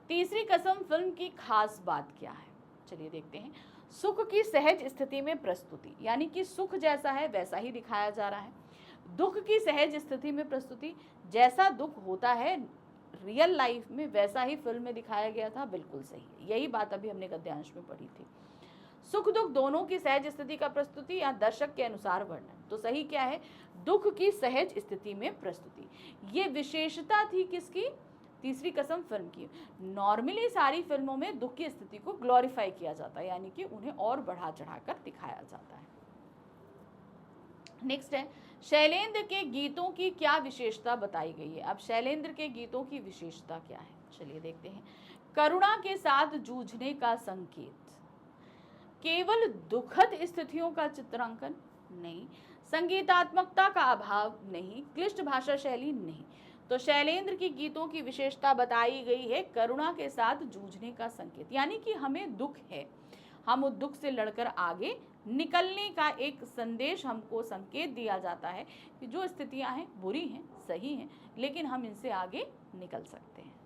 तीसरी कसम फिल्म की खास बात क्या है, चलिए देखते हैं। सुख की सहज स्थिति में प्रस्तुति, यानी कि सुख जैसा है वैसा ही दिखाया जा रहा है। दुख की सहज स्थिति में प्रस्तुति, जैसा दुख होता है रियल लाइफ में वैसा ही फिल्म में दिखाया गया था, बिल्कुल सही है। यही बात अभी हमने गद्यांश में पढ़ी थी। सुख दुख दोनों की सहज स्थिति का प्रस्तुति या दर्शक के अनुसार वर्णन। तो सही क्या है, दुख की सहज स्थिति में प्रस्तुति। ये विशेषता थी किसकी, तीसरी कसम फिल्म की। नॉर्मली सारी फिल्मों में दुख की स्थिति को ग्लोरीफाई किया जाता है, यानी कि उन्हें और बढ़ा चढ़ाकर दिखाया जाता है। नेक्स्ट है, शैलेंद्र के गीतों की क्या विशेषता बताई गई है। अब शैलेंद्र के गीतों की विशेषता क्या है, चलिए देखते हैं। करुणा के साथ जूझने का संकेत, केवल दुखद स्थितियों का चित्रांकन नहीं, संगीतात्मकता का अभाव नहीं, क्लिष्ट भाषा शैली नहीं। तो शैलेंद्र की गीतों की विशेषता बताई गई है करुणा के साथ जूझने का संकेत, यानी कि हमें दुख है, हम उस दुख से लड़कर आगे निकलने का एक संदेश, हमको संकेत दिया जाता है कि जो स्थितियां हैं बुरी हैं, सही हैं, लेकिन हम इनसे आगे निकल सकते हैं।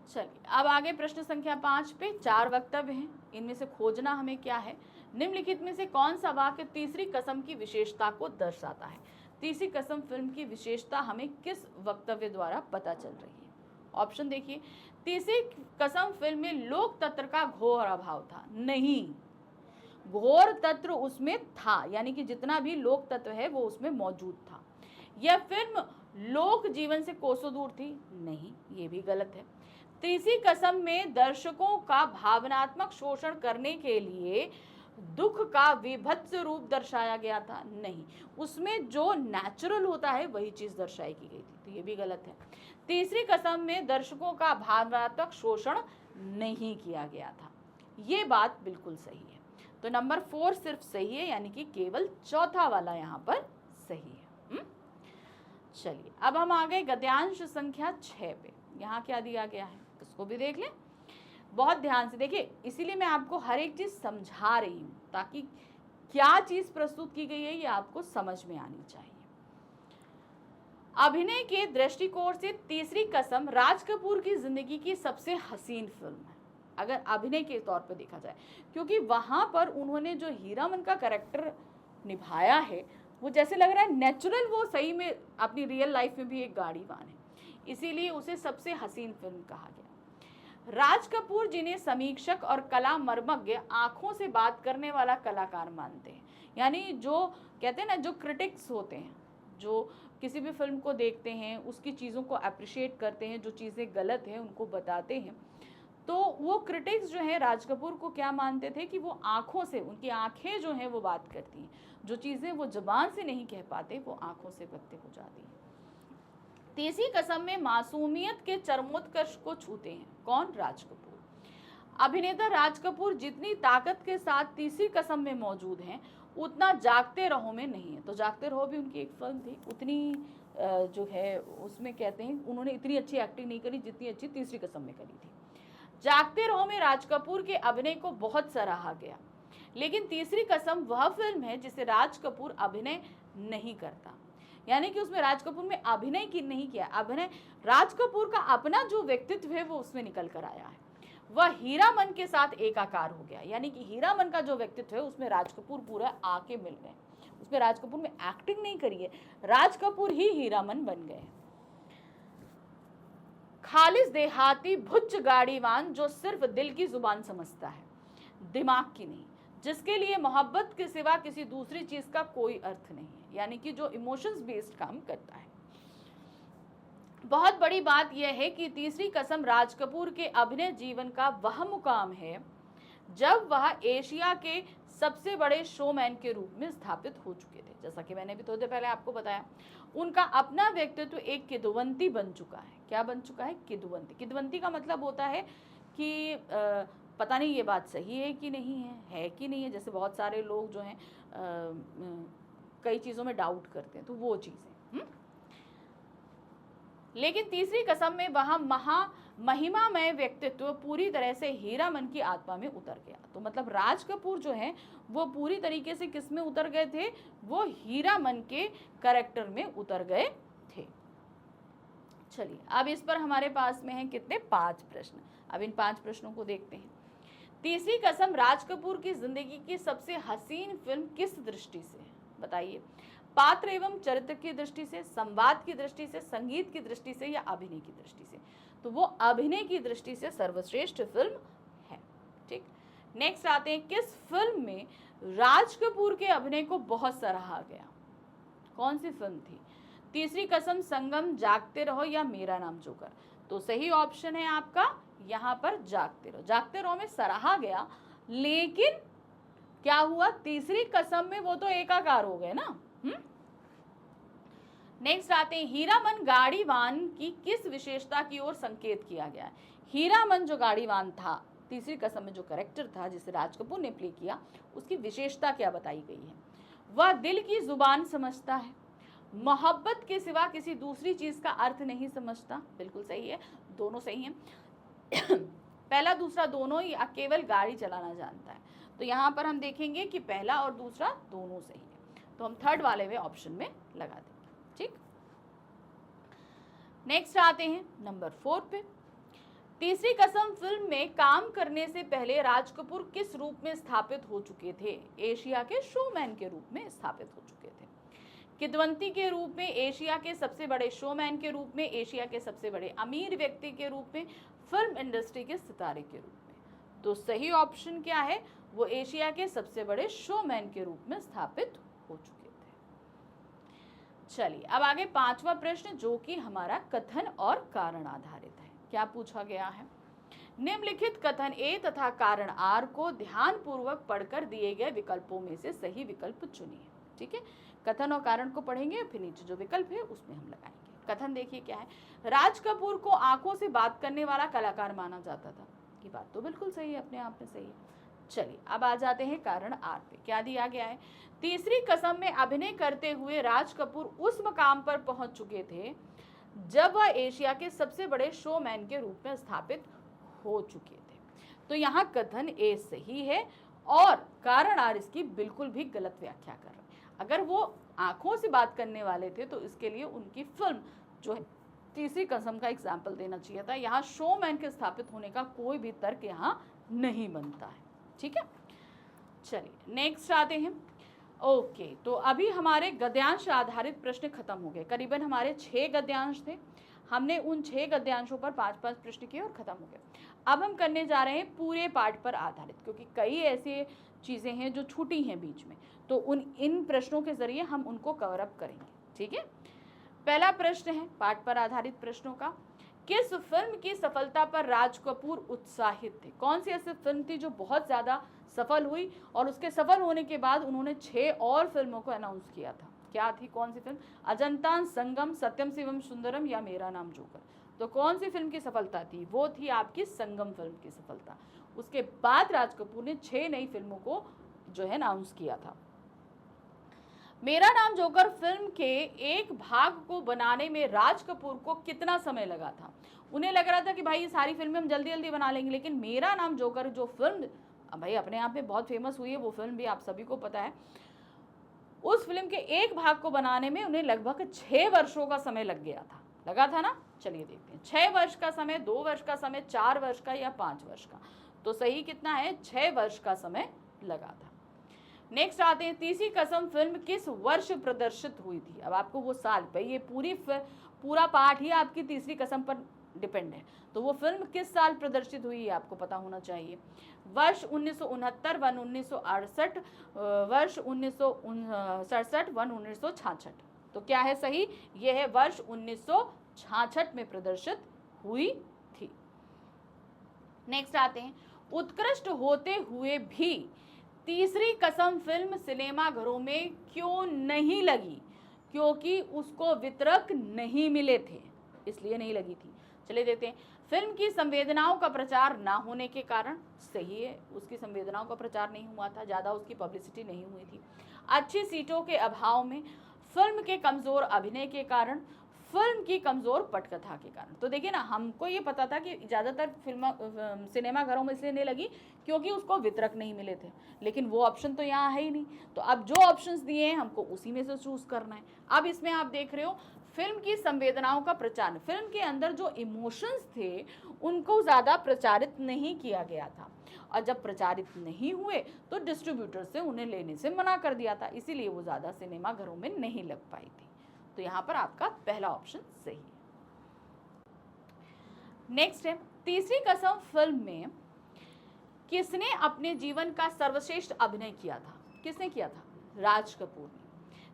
चलिए अब आगे प्रश्न संख्या 5 पे 4 वक्तव्य हैं, इनमें से खोजना हमें क्या है। निम्नलिखित में से कौन सा वाक्य तीसरी कसम की विशेषता को दर्शाता है। तीसरी कसम फिल्म की विशेषता हमें किस वक्तव्य द्वारा पता चल रही है। ऑप्शन देखिए, तीसरी कसम फिल्म में लोक तत्व का घोर अभाव था। नहीं, घोर तत्व उसमें था, यानी कि जितना भी लोक तत्व है वो उसमें मौजूद था। यह फिल्म लोक जीवन से कोसों दूर थी। नहीं, ये भी गलत है। तीसरी कसम में दर्शकों का भावनात्मक शोषण करने के लिए दुख का विभत्स रूप दर्शाया गया था। नहीं, उसमें जो नेचुरल होता है वही चीज दर्शाई की गई थी, तो ये भी गलत है। तीसरी कसम में दर्शकों का भावनात्मक शोषण नहीं किया गया था, ये बात बिल्कुल सही है। तो नंबर 4 सिर्फ सही है, यानी कि केवल चौथा वाला यहाँ पर सही है। चलिए, अब हम आ गए गद्यांश संख्या 6 पे। यहाँ क्या दिया गया है इसको भी देख लें, बहुत ध्यान से देखिए, इसीलिए मैं आपको हर एक चीज समझा रही हूँ ताकि क्या चीज प्रस्तुत की गई है ये आपको समझ में आनी चाहिए। अभिनय के दृष्टिकोण से तीसरी कसम राज कपूर की जिंदगी की सबसे हसीन फिल्म है, अगर अभिनय के तौर पर देखा जाए, क्योंकि वहां पर उन्होंने जो हीरामन का कैरेक्टर निभाया है वो जैसे लग रहा है नेचुरल, वो सही में अपनी रियल लाइफ में भी एक गाड़ीवान है, इसीलिए उसे सबसे हसीन फिल्म कहा गया। राज कपूर, जिन्हें समीक्षक और कला मर्मज्ञ आंखों से बात करने वाला कलाकार मानते हैं, यानी जो कहते हैं ना, जो क्रिटिक्स होते हैं, जो किसी भी फिल्म को देखते हैं, उसकी चीज़ों को अप्रिशिएट करते हैं, जो चीज़ें गलत हैं उनको बताते हैं, तो वो क्रिटिक्स जो है राज कपूर को क्या मानते थे कि वो आंखों से, उनकी आंखें जो हैं वो बात करती हैं, जो चीज़ें वो जुबान से नहीं कह पाते वो आंखों से व्यक्त हो जाती हैं। तीसरी कसम में मासूमियत के चरमोत्कर्ष को छूते हैं कौन? राज कपूर। अभिनेता राज कपूर जितनी ताकत के साथ तीसरी कसम में मौजूद हैं उतना जागते रहो में नहीं है। तो जागते रहो भी उनकी एक फिल्म थी, उतनी जो है उसमें कहते हैं उन्होंने इतनी अच्छी एक्टिंग नहीं करी जितनी अच्छी तीसरी कसम में करी थी। जागते रहो में राज कपूर के अभिनय को बहुत सराहा गया, लेकिन तीसरी कसम वह फिल्म है जिसे राज कपूर अभिनय नहीं करता, यानी कि उसमें राज कपूर में अभिनय की नहीं किया, अभिनय राज कपूर का अपना जो व्यक्तित्व है वो उसमें निकल कर आया है, वह हीरामन के साथ एकाकार हो गया, यानी कि हीरामन का जो व्यक्तित्व है उसमें राज कपूर पूरा आके मिल गए, उसमें राज कपूर में एक्टिंग नहीं करी है, राज कपूर ही हीरामन बन गए। खालिस देहाती भुच्च गाड़ीवान जो सिर्फ दिल की जुबान समझता है, दिमाग की नहीं, जिसके लिए मोहब्बत के सिवा किसी दूसरी चीज का कोई अर्थ नहीं है, यानी कि जो इमोशंस बेस्ड काम करता है। बहुत बड़ी बात यह है कि तीसरी कसम राज कपूर के अभिनय जीवन का वह मुकाम है जब वह एशिया के सबसे बड़े शोमैन के रूप में स्थापित हो चुके थे। जैसा कि मैंने भी थोड़ी देर पहले आपको बताया, उनका अपना व्यक्तित्व एक किदवंती बन चुका है। क्या बन चुका है? किदवंती। किदवंती का मतलब होता है कि पता नहीं ये बात सही है कि नहीं है कि नहीं है, जैसे बहुत सारे लोग जो हैं कई चीज़ों में डाउट करते हैं, तो वो चीज़ें। लेकिन तीसरी कसम में वहाँ महिमामय व्यक्तित्व पूरी तरह से हीरामन की आत्मा में उतर गया। तो मतलब राज कपूर जो है वो पूरी तरीके से किस में उतर गए थे? वो हीरामन के कैरेक्टर में उतर गए थे। चलिए, अब इस पर हमारे पास में है कितने? 5 प्रश्न। अब इन 5 प्रश्नों को देखते हैं। तीसरी कसम राज कपूर की जिंदगी की सबसे हसीन फिल्म किस दृष्टि से है? बताइए। पात्र एवं चरित्र की दृष्टि से, संवाद की दृष्टि से, संगीत की दृष्टि से या अभिनय की दृष्टि से? तो वो अभिनय की दृष्टि से सर्वश्रेष्ठ फिल्म है। ठीक, नेक्स्ट आते हैं, किस फिल्म में राज कपूर के अभिनय को बहुत सराहा गया? कौन सी फिल्म थी? तीसरी कसम, संगम, जागते रहो या मेरा नाम जोकर? तो सही ऑप्शन है आपका यहाँ पर जागते रहो। जागते रहो में सराहा गया, लेकिन क्या हुआ? तीसरी कसम में वो तो एकाकार हो गए ना। नेक्स्ट आते हैं, हीरामन गाड़ीवान की किस विशेषता की ओर संकेत किया गया है? हीरामन जो गाड़ीवान था, तीसरी कसम में जो कैरेक्टर था जिसे राज कपूर ने प्ले किया, उसकी विशेषता क्या बताई गई है? वह दिल की जुबान समझता है, मोहब्बत के सिवा किसी दूसरी चीज का अर्थ नहीं समझता। बिल्कुल सही है, दोनों सही हैं। पहला दूसरा दोनों, या केवल गाड़ी चलाना जानता है? तो यहाँ पर हम देखेंगे कि पहला और दूसरा दोनों सही है, तो हम थर्ड वाले में ऑप्शन में लगा देंगे। ठीक, नेक्स्ट आते हैं नंबर 4 पे। तीसरी कसम फिल्म में काम करने से पहले राज कपूर किस रूप में स्थापित हो चुके थे? एशिया के शोमैन के रूप में स्थापित हो चुके थे। किदवंती के रूप में, एशिया के सबसे बड़े शोमैन के रूप में, एशिया के सबसे बड़े अमीर व्यक्ति के रूप में, फिल्म इंडस्ट्री के सितारे के रूप में। तो सही ऑप्शन क्या है, वो एशिया के सबसे बड़े शोमैन के रूप में स्थापित हो चुके थे। चलिए अब आगे पांचवा प्रश्न, जो कि हमारा कथन और कारण आधारित है। क्या पूछा गया है, निम्नलिखित कथन ए तथा कारण आर को ध्यान पूर्वक पढ़कर दिए गए विकल्पों में से सही विकल्प चुनिए। ठीक है, कथन और कारण को पढ़ेंगे, फिर नीचे जो विकल्प है उसमें हम लगाएंगे। कथन देखिए क्या है, राज कपूर को आंखों से बात करने वाला कलाकार माना जाता था। ये बात तो बिल्कुल सही है, अपने आप में सही है। चलिए अब आ जाते हैं कारण आर पे। क्या दिया गया है, तीसरी कसम में अभिनय करते हुए राज कपूर उस मकाम पर पहुंच चुके थे जब वह एशिया के सबसे बड़े शोमैन के रूप में स्थापित हो चुके थे। तो यहाँ कथन ए सही है और कारण आर इसकी बिल्कुल भी गलत व्याख्या कर रहे हैं। अगर वो आंखों से बात करने वाले थे तो इसके लिए उनकी फिल्म जो है तीसरी कसम का एग्जाम्पल देना चाहिए था। यहाँ शोमैन के स्थापित होने का कोई भी तर्क यहाँ नहीं बनता है। ठीक है, चलिए नेक्स्ट आते हैं। ओके, तो अभी हमारे गद्यांश आधारित प्रश्न खत्म हो गए। करीबन हमारे 6 गद्यांश थे, हमने उन 6 गद्यांशों पर 5-5 प्रश्न किए और खत्म हो गए। अब हम करने जा रहे हैं पूरे पाठ पर आधारित, क्योंकि कई ऐसी चीजें हैं जो छूटी हैं बीच में, तो इन प्रश्नों के जरिए हम उनको कवर अप करेंगे। ठीक है, पहला प्रश्न है पाठ पर आधारित प्रश्नों का, किस फिल्म की सफलता पर राज कपूर उत्साहित थे? कौन सी ऐसी फिल्म थी जो बहुत ज्यादा सफल हुई और उसके सफल होने के बाद उन्होंने 6 और फिल्मों को अनाउंस किया था? क्या थी, कौन सी फिल्म? अजंता, संगम, सत्यम शिवम सुंदरम या मेरा नाम जोकर? तो कौन सी फिल्म की सफलता थी? वो थी आपकी संगम फिल्म की सफलता। उसके बाद राज कपूर ने 6 नई फिल्मों को जो है अनाउंस किया था। मेरा नाम जोकर फिल्म के एक भाग को बनाने में राज कपूर को कितना समय लगा था? उन्हें लग रहा था कि भाई ये सारी फिल्में हम जल्दी जल्दी बना लेंगे, लेकिन मेरा नाम जोकर जो फिल्म भाई अपने आप में बहुत फेमस हुई है, वो फिल्म भी आप सभी को पता है, उस फिल्म के एक भाग को बनाने में उन्हें लगभग 6 वर्षों का समय लग गया था। लगा था ना? चलिए देखते हैं, 6 वर्ष का समय, 2 वर्ष का समय, 4 वर्ष का या 5 वर्ष का? तो सही कितना है, 6 वर्ष का समय लगा था। नेक्स्ट आते हैं, तीसरी कसम फिल्म किस वर्ष प्रदर्शित हुई थी? अब आपको वो साल, भाई ये पूरा पाठ ही आपकी तीसरी कसम पर डिपेंड है, तो वो फिल्म किस साल प्रदर्शित हुई है आपको पता होना चाहिए। वर्ष 1969, वन 1968, वर्ष 1967, वन 1966। तो क्या है सही? ये है वर्ष 1966 में प्रदर्शित हुई थी। नेक्स्ट आते हैं, उत्कृष्ट होते हुए भी तीसरी कसम फिल्म सिनेमा घरों में क्यों नहीं लगी? क्योंकि उसको वितरक नहीं मिले थे, इसलिए नहीं लगी थी। चलिए देखते हैं, फिल्म की संवेदनाओं का प्रचार ना होने के कारण। सही है, उसकी संवेदनाओं का प्रचार नहीं हुआ था, ज़्यादा उसकी पब्लिसिटी नहीं हुई थी। अच्छी सीटों के अभाव में, फिल्म के कमज़ोर अभिनय के कारण, फिल्म की कमज़ोर पटकथा के कारण। तो देखिए ना, हमको ये पता था कि ज़्यादातर फिल्म सिनेमा घरों में इसलिए नहीं लगी क्योंकि उसको वितरक नहीं मिले थे, लेकिन वो ऑप्शन तो यहाँ है ही नहीं। तो अब जो ऑप्शंस दिए हैं हमको उसी में से चूज़ करना है। अब इसमें आप देख रहे हो, फिल्म की संवेदनाओं का प्रचार, फिल्म के अंदर जो इमोशंस थे उनको ज़्यादा प्रचारित नहीं किया गया था, और जब प्रचारित नहीं हुए तो डिस्ट्रीब्यूटर से उन्हें लेने से मना कर दिया था, इसीलिए वो ज़्यादा सिनेमा घरों में नहीं लग पाई थी। तो यहाँ पर आपका पहला ऑप्शन सही है। नेक्स्ट है, तीसरी कसम फिल्म में किसने अपने जीवन का सर्वश्रेष्ठ अभिनय किया था? किसने किया था? राज कपूर ने।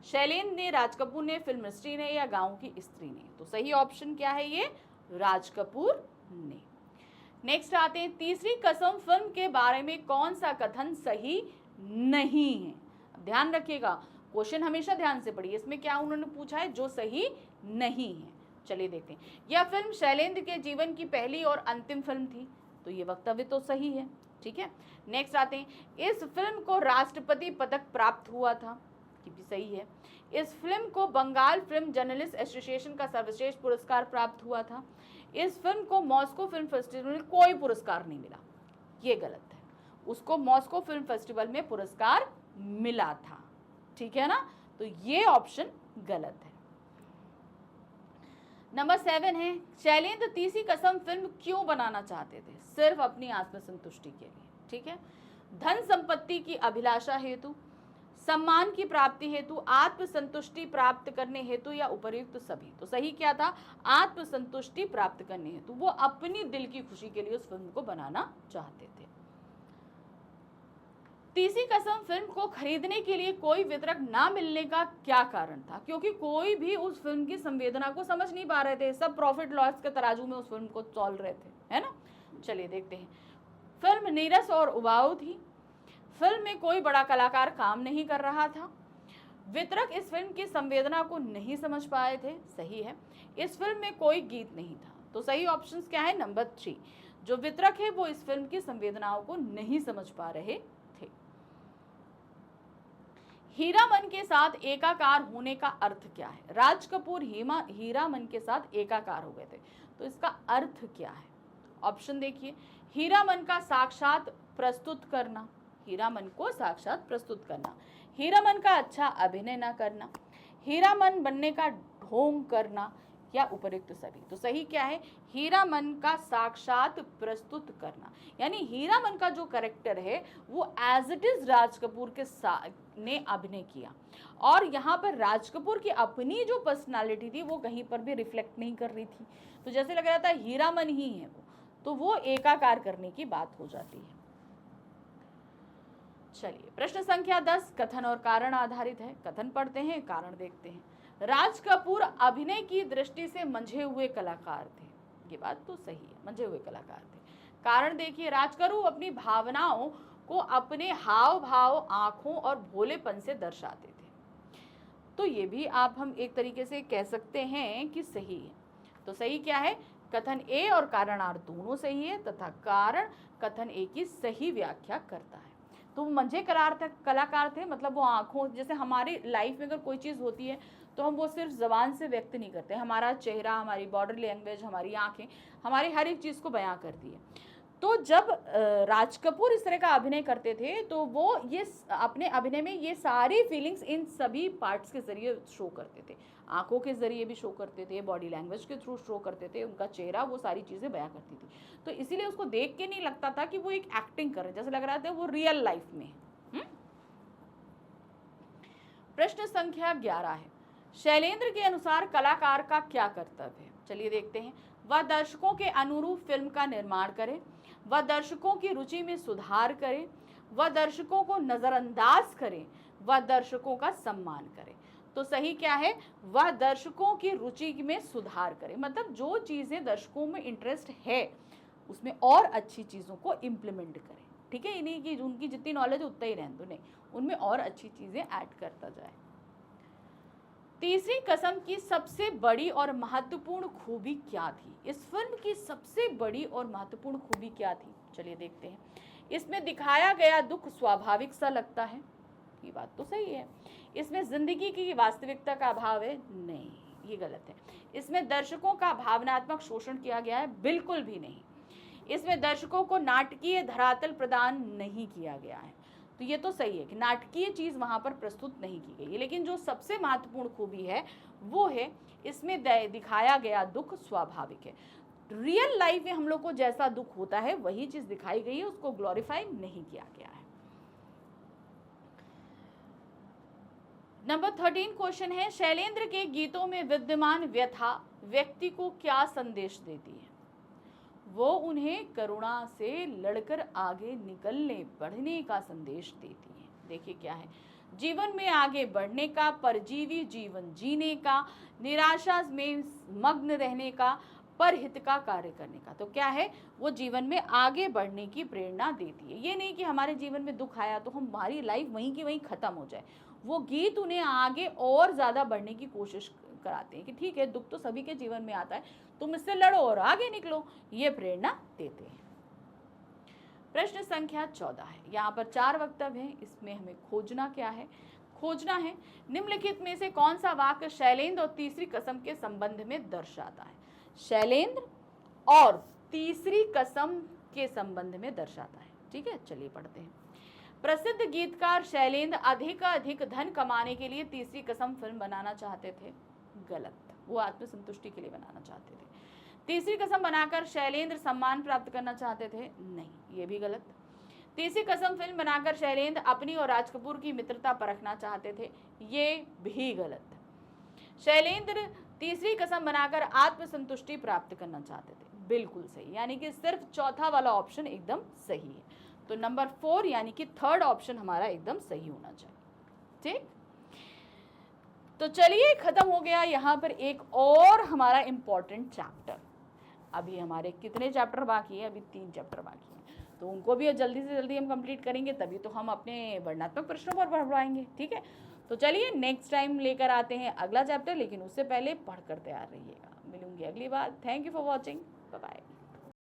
शैलेंद्र ने, राज कपूर ने, फिल्म इंडस्ट्री ने, या गांव की स्त्री ने? तो सही ऑप्शन क्या है? ये राज कपूर ने। नेक्स्ट आते हैं, तीसरी कसम फिल्म के बारे में कौन सा कथन सही नहीं है? ध्यान रखिएगा, क्वेश्चन हमेशा ध्यान से पढ़िए, इसमें क्या उन्होंने पूछा है जो सही नहीं है। चलिए देखते हैं, यह फिल्म शैलेंद्र के जीवन की पहली और अंतिम फिल्म थी, तो ये वक्तव्य तो सही है। ठीक है, नेक्स्ट आते हैं, इस फिल्म को राष्ट्रपति पदक प्राप्त हुआ था, ये भी सही है। इस फिल्म को बंगाल फिल्म जर्नलिस्ट एसोसिएशन का सर्वश्रेष्ठ पुरस्कार प्राप्त हुआ था। इस फिल्म को मॉस्को फिल्म फेस्टिवल में कोई पुरस्कार नहीं मिला, ये गलत है। उसको मॉस्को फिल्म फेस्टिवल में पुरस्कार मिला था। ठीक है ना, तो ये ऑप्शन गलत है। नंबर 7 है, शैलेंद्र तीसरी कसम फिल्म क्यों बनाना चाहते थे? सिर्फ अपनी आत्मसंतुष्टि के लिए। ठीक है, धन संपत्ति की अभिलाषा हेतु, सम्मान की प्राप्ति हेतु, आत्मसंतुष्टि प्राप्त करने हेतु या उपर्युक्त सभी। तो सही क्या था, आत्मसंतुष्टि प्राप्त करने हेतु। वो अपनी दिल की खुशी के लिए उस फिल्म को बनाना चाहते थे। तीसरी कसम फिल्म को खरीदने के लिए कोई वितरक ना मिलने का क्या कारण था? क्योंकि कोई भी उस फिल्म की संवेदना को समझ नहीं पा रहे थे, सब प्रॉफिट लॉस के तराजू में उस फिल्म को तौल रहे थे, है ना। चलिए देखते हैं। फिल्म नीरस और उबाऊ थी, फिल्म में कोई बड़ा कलाकार काम नहीं कर रहा था, वितरक इस फिल्म की संवेदना को नहीं समझ पाए थे, सही है। इस फिल्म में कोई गीत नहीं था। तो सही ऑप्शंस क्या है, नंबर 3, जो वितरक है वो इस फिल्म की संवेदनाओं को नहीं समझ पा रहे थे। हीरामन के साथ एकाकार होने का अर्थ क्या है? राज कपूर हीरामन के साथ एकाकार हो गए थे, तो इसका अर्थ क्या है? ऑप्शन देखिए, हीरामन का साक्षात प्रस्तुत करना, हीरामन को साक्षात प्रस्तुत करना, हीरामन का अच्छा अभिनय न करना, हीरामन बनने का ढोंग करना या उपयुक्त सभी। तो सही क्या है, हीरामन का साक्षात प्रस्तुत करना, यानी हीरामन का जो कैरेक्टर है वो as it is Raj Kapoor के ने अभिनय किया, और यहाँ पर राज कपूर की अपनी जो पर्सनालिटी थी वो कहीं पर भी रिफ्लेक्ट नहीं कर रही थी, तो जैसे लग रहा था हीरामन ही है वो, तो वो एकाकार करने की बात हो जाती है। चलिए प्रश्न संख्या 10 कथन और कारण आधारित है। कथन पढ़ते हैं, कारण देखते हैं। राज कपूर अभिनय की दृष्टि से मंझे हुए कलाकार थे, ये बात तो सही है, मंझे हुए कलाकार थे। कारण देखिए, राज कपूर अपनी भावनाओं को अपने हाव भाव, आंखों और भोलेपन से दर्शाते थे, तो ये भी आप हम एक तरीके से कह सकते हैं कि सही है। तो सही क्या है, कथन ए और कारण आर दोनों सही है, तथा कारण कथन ए की सही व्याख्या करता है। तो वो मंझे कलाकार थे, मतलब वो आंखों, जैसे हमारी लाइफ में अगर कोई चीज़ होती है तो हम वो सिर्फ ज़बान से व्यक्त नहीं करते, हमारा चेहरा, हमारी बॉडी लैंग्वेज, हमारी आंखें, हमारी हर एक चीज़ को बयां करती है। तो जब राज कपूर इस तरह का अभिनय करते थे तो वो ये अपने अभिनय में ये सारी फीलिंग्स इन सभी पार्ट्स के जरिए शो करते थे, आंखों के जरिए भी शो करते थे, बॉडी लैंग्वेज के थ्रू शो करते थे, उनका चेहरा, वो सारी चीज़ें बयां करती थी। तो इसीलिए उसको देख के नहीं लगता था कि वो एक एक्टिंग कर रहे, जैसे लग रहा था वो रियल लाइफ में। प्रश्न संख्या 11 है, शैलेंद्र के अनुसार कलाकार का क्या कर्तव्य है? चलिए देखते हैं। वह दर्शकों के अनुरूप फिल्म का निर्माण करे, वह दर्शकों की रुचि में सुधार करे, वह दर्शकों को नजरअंदाज करे, वह दर्शकों का सम्मान करे। तो सही क्या है, वह दर्शकों की रुचि में सुधार करे, मतलब जो चीजें दर्शकों में इंटरेस्ट है उसमें और अच्छी चीजों को इम्प्लीमेंट करे, ठीक है, इन्हीं की उनकी जितनी नॉलेज है उतना ही रहने दो, नहीं, उनमें और अच्छी चीजें ऐड करता जाए। तीसरी कसम की सबसे बड़ी और महत्वपूर्ण खूबी क्या थी? इस फिल्म की सबसे बड़ी और महत्वपूर्ण खूबी क्या थी? चलिए देखते हैं। इसमें दिखाया गया दुख स्वाभाविक सा लगता है, ये बात तो सही है। इसमें जिंदगी की वास्तविकता का अभाव है, नहीं, ये गलत है। इसमें दर्शकों का भावनात्मक शोषण किया गया है, बिल्कुल भी नहीं। इसमें दर्शकों को नाटकीय धरातल प्रदान नहीं किया गया है, तो ये तो सही है कि नाटकीय चीज़ वहाँ पर प्रस्तुत नहीं की गई है। लेकिन जो सबसे महत्वपूर्ण खूबी है वो है इसमें दिखाया गया दुख स्वाभाविक है। रियल लाइफ में हम लोग को जैसा दुख होता है वही चीज़ दिखाई गई है, उसको ग्लोरीफाई नहीं किया गया है। नंबर 13 क्वेश्चन है, शैलेंद्र के गीतों में विद्यमान व्यथा व्यक्ति को क्या संदेश देती है? वो उन्हें करुणा से लड़कर आगे निकलने बढ़ने का संदेश देती है। देखिए क्या है, जीवन में आगे बढ़ने का, परजीवी जीवन जीने का, निराशा में मग्न रहने का, परहित का कार्य करने का। तो क्या है, वो जीवन में आगे बढ़ने की प्रेरणा देती है। ये नहीं कि हमारे जीवन में दुख आया तो हमारी लाइफ वहीं की वहीं खत्म हो जाए। वो गीत उन्हें आगे और ज़्यादा बढ़ने की कोशिश कराते हैं कि ठीक है, दुख तो सभी के जीवन में आता है, तुम इससे लड़ो और आगे निकलो, ये प्रेरणा देते हैं। प्रश्न संख्या 14 है, यहाँ पर 4 वक्तव्य हैं, इसमें हमें खोजना क्या है? खोजना है निम्नलिखित में से कौन सा वाक्य शैलेंद्र और तीसरी कसम के संबंध में दर्शाता है? शैलेंद्र और तीसरी कसम के संबंध में दर्शाता है, ठीक है। चलिए पढ़ते हैं। प्रसिद्ध गीतकार शैलेंद्र अधिक धन कमाने के लिए तीसरी कसम फिल्म बनाना चाहते थे, गलत, वो आत्मसंतुष्टि के लिए बनाना चाहते थे। तीसरी कसम बनाकर शैलेंद्र सम्मान प्राप्त करना चाहते थे, नहीं, ये भी गलत। तीसरी कसम फिल्म बनाकर शैलेंद्र अपनी और राज कपूर की मित्रता परखना चाहते थे, ये भी गलत। शैलेंद्र तीसरी कसम बनाकर आत्मसंतुष्टि प्राप्त करना चाहते थे, बिल्कुल सही, यानी कि सिर्फ चौथा वाला ऑप्शन एकदम सही है। तो नंबर 4 यानी कि थर्ड ऑप्शन हमारा एकदम सही होना चाहिए। ठीक, तो चलिए खत्म हो गया यहाँ पर एक और हमारा इंपॉर्टेंट चैप्टर। अभी हमारे कितने चैप्टर बाकी है? अभी 3 चैप्टर बाकी हैं, तो उनको भी जल्दी से जल्दी हम कंप्लीट करेंगे, तभी तो हम अपने वर्णनात्मक प्रश्नों पर बढ़ पाएंगे। ठीक है, तो चलिए नेक्स्ट टाइम लेकर आते हैं अगला चैप्टर, लेकिन उससे पहले पढ़कर तैयार रहिएगा। मिलूंगी अगली बार। Thank you for watching, bye bye.